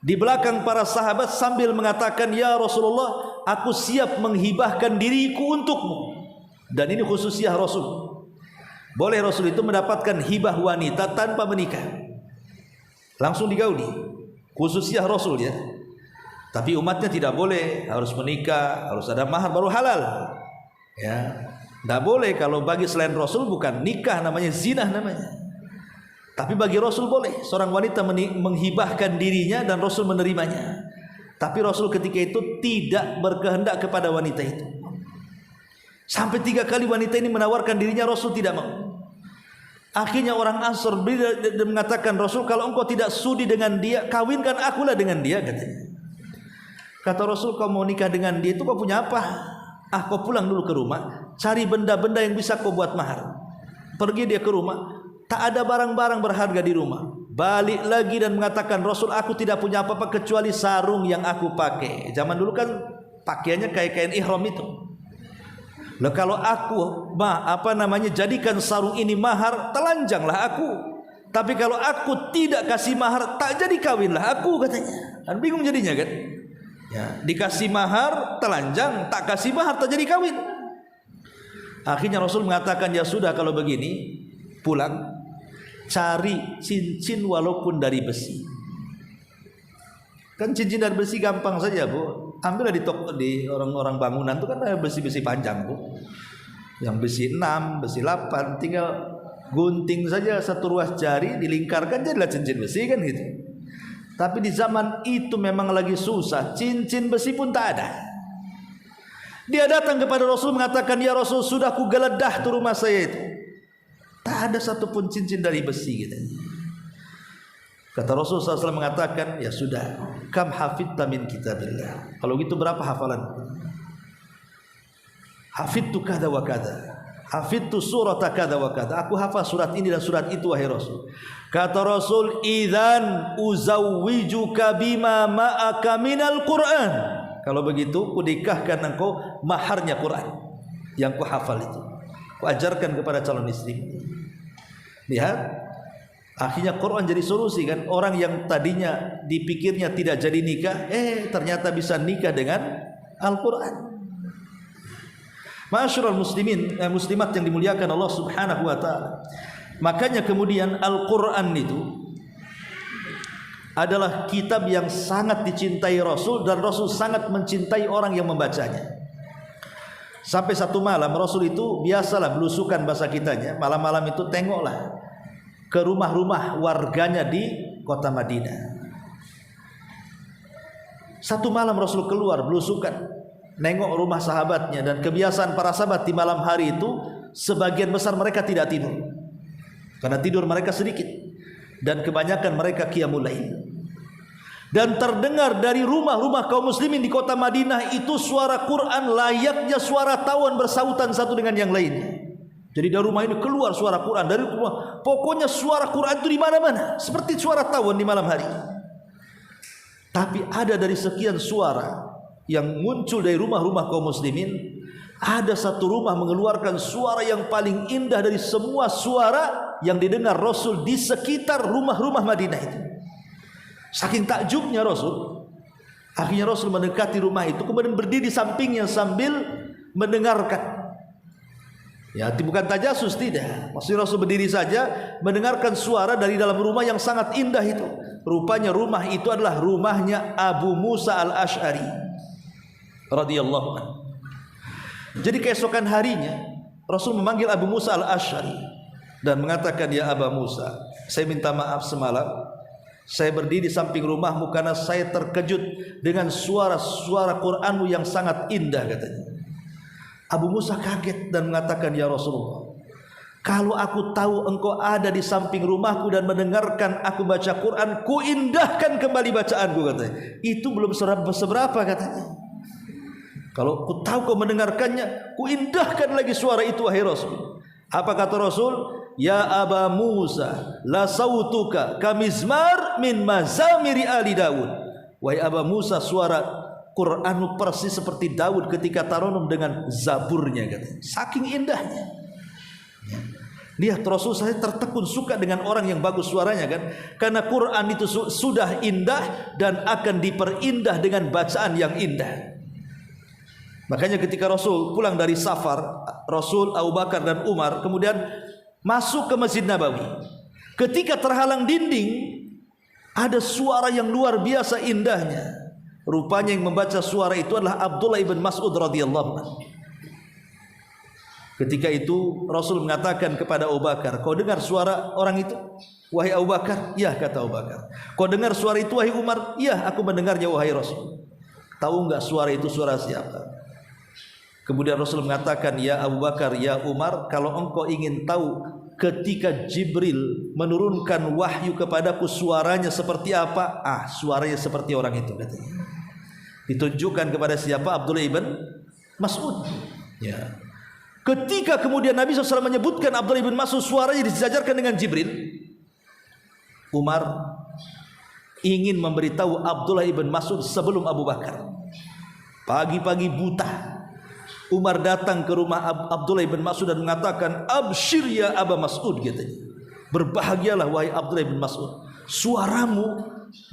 di belakang para sahabat sambil mengatakan, ya Rasulullah, aku siap menghibahkan diriku untukmu. Dan ini khususiyah Rasul. Boleh Rasul itu mendapatkan hibah wanita tanpa menikah, langsung digauli. Khususiyah Rasul ya. Tapi umatnya tidak boleh, harus menikah, harus ada mahar baru halal. Ya, tidak boleh. Kalau bagi selain Rasul bukan nikah, namanya zina namanya. Tapi bagi Rasul boleh seorang wanita menghibahkan dirinya dan Rasul menerimanya. Tapi Rasul ketika itu tidak berkehendak kepada wanita itu. Sampai 3 kali wanita ini menawarkan dirinya, Rasul tidak mau. Akhirnya orang Ansor mengatakan, Rasul, kalau engkau tidak sudi dengan dia, kawinkan akulah dengan dia, katanya. Kata Rasul, kau mau nikah dengan dia itu kau punya apa? Kau pulang dulu ke rumah, cari benda-benda yang bisa kau buat mahar. Pergi dia ke rumah, tak ada barang-barang berharga di rumah. Balik lagi dan mengatakan, Rasul, aku tidak punya apa-apa kecuali sarung yang aku pakai. Zaman dulu kan pakaiannya kayak kain ihram itu. Lah kalau aku jadikan sarung ini mahar, telanjanglah aku. Tapi kalau aku tidak kasih mahar, tak jadi kawinlah aku, katanya. Kan bingung jadinya kan? Ya, dikasih mahar telanjang, tak kasih mahar tak jadi kawin. Akhirnya Rasul mengatakan, ya sudah kalau begini, pulang cari cincin walaupun dari besi. Kan cincin dari besi gampang saja, Bu. Ambillah di toko, di orang-orang bangunan itu kan ada besi-besi panjang, Bu. Yang besi 6, besi 8, tinggal gunting saja satu ruas jari, dilingkarkan jadilah cincin besi kan gitu. Tapi di zaman itu memang lagi susah, cincin besi pun tak ada. Dia datang kepada Rasul mengatakan, ya Rasul, sudah ku geledah tuh rumah saya itu, tak ada satupun cincin dari besi gitu. Kata Rasul SAW mengatakan, ya sudah, kam hafidta min kitabillah. Kalau gitu berapa hafalan? Hafidtu kada wa kada, hafidtu surata kada wa kada. Aku hafal surat ini dan surat itu, wahai Rasul. Kata Rasul, idzan uzawwijuka bima ma'aka minal Qur'an. Kalau begitu, ku nikahkan engkau maharnya Quran yang ku hafal itu. Ku ajarkan kepada calon istri. Lihat, akhirnya Quran jadi solusi kan. Orang yang tadinya dipikirnya tidak jadi nikah, ternyata bisa nikah dengan Al-Quran. Ma'asyiral muslimin, muslimat yang dimuliakan Allah Subhanahu wa taala. Makanya kemudian Al-Quran itu adalah kitab yang sangat dicintai Rasul, dan Rasul sangat mencintai orang yang membacanya. Sampai satu malam Rasul itu biasalah belusukan bahasa kitanya, malam-malam itu tengoklah ke rumah-rumah warganya di kota Madinah. Satu malam Rasul keluar belusukan, nengok rumah sahabatnya, dan kebiasaan para sahabat di malam hari itu sebagian besar mereka tidak tidur, karena tidur mereka sedikit, dan kebanyakan mereka qiyamul lail. Dan terdengar dari rumah-rumah kaum muslimin di kota Madinah itu suara Quran layaknya suara tawon bersautan satu dengan yang lainnya. Jadi dari rumah ini keluar suara Quran, dari rumah, pokoknya suara Quran itu di mana-mana, seperti suara tawon di malam hari. Tapi ada dari sekian suara yang muncul dari rumah-rumah kaum muslimin, ada satu rumah mengeluarkan suara yang paling indah dari semua suara yang didengar Rasul di sekitar rumah-rumah Madinah itu. Saking takjubnya Rasul, akhirnya Rasul mendekati rumah itu, kemudian berdiri di sampingnya sambil mendengarkan. Ya, bukan tajasus, tidak. Maksudnya Rasul berdiri saja mendengarkan suara dari dalam rumah yang sangat indah itu. Rupanya rumah itu adalah rumahnya Abu Musa al-Ash'ari radhiyallahu anhu. Jadi keesokan harinya Rasul memanggil Abu Musa al-Ash'ari dan mengatakan, ya Abu Musa, saya minta maaf semalam saya berdiri di samping rumahmu karena saya terkejut dengan suara-suara Qur'anmu yang sangat indah, katanya. Abu Musa kaget dan mengatakan, ya Rasulullah, kalau aku tahu engkau ada di samping rumahku dan mendengarkan aku baca Quran, ku indahkan kembali bacaanku, katanya. Itu belum seberapa, katanya. Kalau ku tahu kau mendengarkannya, ku indahkan lagi suara itu, wahai Rasul. Apa kata Rasul? Ya Abu Musa, la sautuka kamizmar min mazamiri ali Daud. Wahai Abu Musa, suara Quranmu persis seperti Daud ketika taronum dengan zaburnya, katanya. Saking indahnya. Lihat, Rasul saya tertekun suka dengan orang yang bagus suaranya kan, karena Quran itu sudah indah dan akan diperindah dengan bacaan yang indah. Makanya ketika Rasul pulang dari safar, Rasul, Abu Bakar dan Umar kemudian masuk ke Masjid Nabawi. Ketika terhalang dinding, ada suara yang luar biasa indahnya. Rupanya yang membaca suara itu adalah Abdullah ibn Mas'ud radhiyallahu anhu. Ketika itu Rasul mengatakan kepada Abu Bakar, kau dengar suara orang itu? Wahai Abu Bakar, ya, kata Abu Bakar. Kau dengar suara itu wahai Umar? Ya, aku mendengarnya wahai Rasul. Tahu enggak suara itu suara siapa? Kemudian Rasul mengatakan, ya Abu Bakar, ya Umar, kalau engkau ingin tahu ketika Jibril menurunkan wahyu kepadaku suaranya seperti apa? Suaranya seperti orang itu, katanya. Ditunjukkan kepada siapa? Abdullah ibn Mas'ud. Ya. Ketika kemudian Nabi SAW menyebutkan Abdullah ibn Mas'ud, suaranya disejajarkan dengan Jibril, Umar ingin memberitahu Abdullah ibn Mas'ud sebelum Abu Bakar. Pagi-pagi buta Umar datang ke rumah Abdullah ibn Mas'ud dan mengatakan, absyir ya Aba Mas'ud, katanya. Berbahagialah wahai Abdullah ibn Mas'ud, suaramu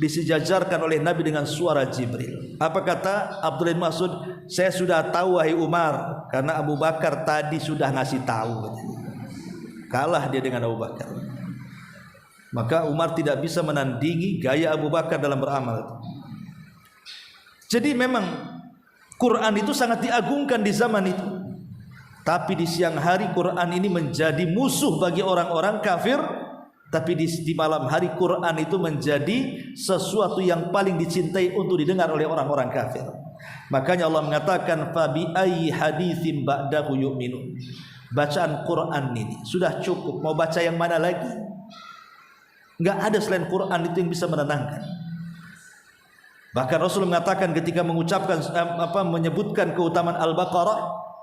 disejajarkan oleh Nabi dengan suara Jibril. Apa kata Abdullah bin Mas'ud? Saya sudah tahu wahai Umar, karena Abu Bakar tadi sudah ngasih tahu. Kalah dia dengan Abu Bakar. Maka Umar tidak bisa menandingi gaya Abu Bakar dalam beramal. Jadi memang Quran itu sangat diagungkan di zaman itu. Tapi di siang hari Quran ini menjadi musuh bagi orang-orang kafir. Tapi di malam hari Quran itu menjadi sesuatu yang paling dicintai untuk didengar oleh orang-orang kafir. Makanya Allah mengatakan fabi ayyi haditsin ba'dahu yu'minun. Bacaan Quran ini sudah cukup, mau baca yang mana lagi? Enggak ada selain Quran itu yang bisa menenangkan. Bahkan Rasul mengatakan ketika mengucapkan menyebutkan keutamaan Al-Baqarah,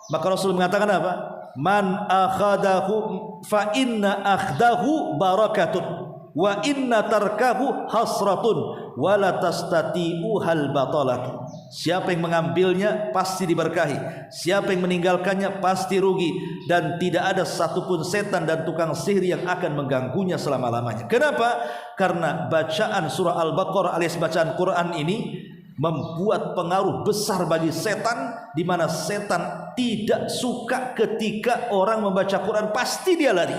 maka Rasul mengatakan apa? Man akhadahu fa inna akhdahu barakatun wa inna tarkahu hasratun wa la tastati'u hal batalatun. Siapa yang mengambilnya pasti diberkahi, siapa yang meninggalkannya pasti rugi, dan tidak ada satupun setan dan tukang sihir yang akan mengganggunya selama-lamanya. Kenapa? Karena bacaan surah Al-Baqarah alias bacaan Quran ini membuat pengaruh besar bagi setan, di mana setan tidak suka ketika orang membaca Quran, pasti dia lari.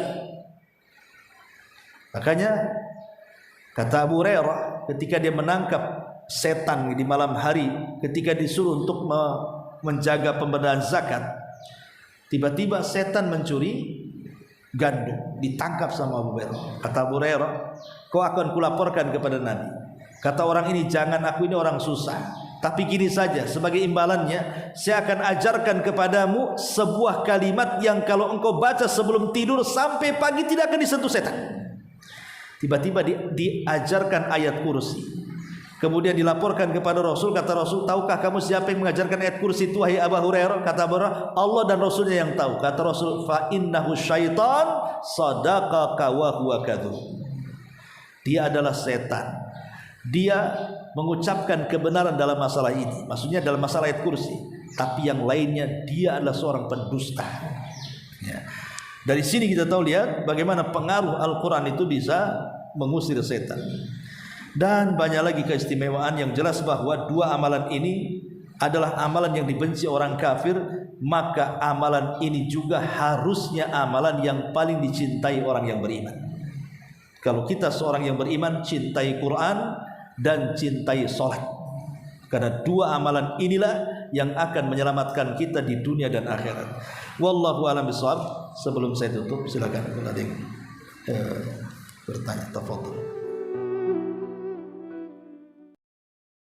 Makanya kata Abu Hurairah ketika dia menangkap setan di malam hari, ketika disuruh untuk menjaga pemberian zakat, tiba-tiba setan mencuri gandum, ditangkap sama Abu Hurairah. Kata Abu Hurairah, kau akan kulaporkan kepada Nabi. Kata orang ini, jangan, aku ini orang susah, tapi gini saja, sebagai imbalannya saya akan ajarkan kepadamu sebuah kalimat yang kalau engkau baca sebelum tidur sampai pagi tidak akan disentuh setan. Tiba-tiba diajarkan ayat kursi, kemudian dilaporkan kepada Rasul. Kata Rasul, tahukah kamu siapa yang mengajarkan ayat kursi itu wahai Abu Hurairah? Kata Abu Hurairah, Allah dan Rasulnya yang tahu. Kata Rasul, fa innahu syaitan sadaqaka wa huwa kadzub. Dia adalah setan, dia mengucapkan kebenaran dalam masalah ini, maksudnya dalam masalah ayat kursi, tapi yang lainnya dia adalah seorang pendusta. Ya. Dari sini kita tahu, lihat bagaimana pengaruh Al-Quran itu bisa mengusir setan. Dan banyak lagi keistimewaan yang jelas bahwa dua amalan ini adalah amalan yang dibenci orang kafir, maka amalan ini juga harusnya amalan yang paling dicintai orang yang beriman. Kalau kita seorang yang beriman, cintai Quran dan cintai sholat, karena dua amalan inilah yang akan menyelamatkan kita di dunia dan akhirat. Wallahu a'lam bishawab. Sebelum saya tutup, silakan kalau ada yang bertanya, tafadhol.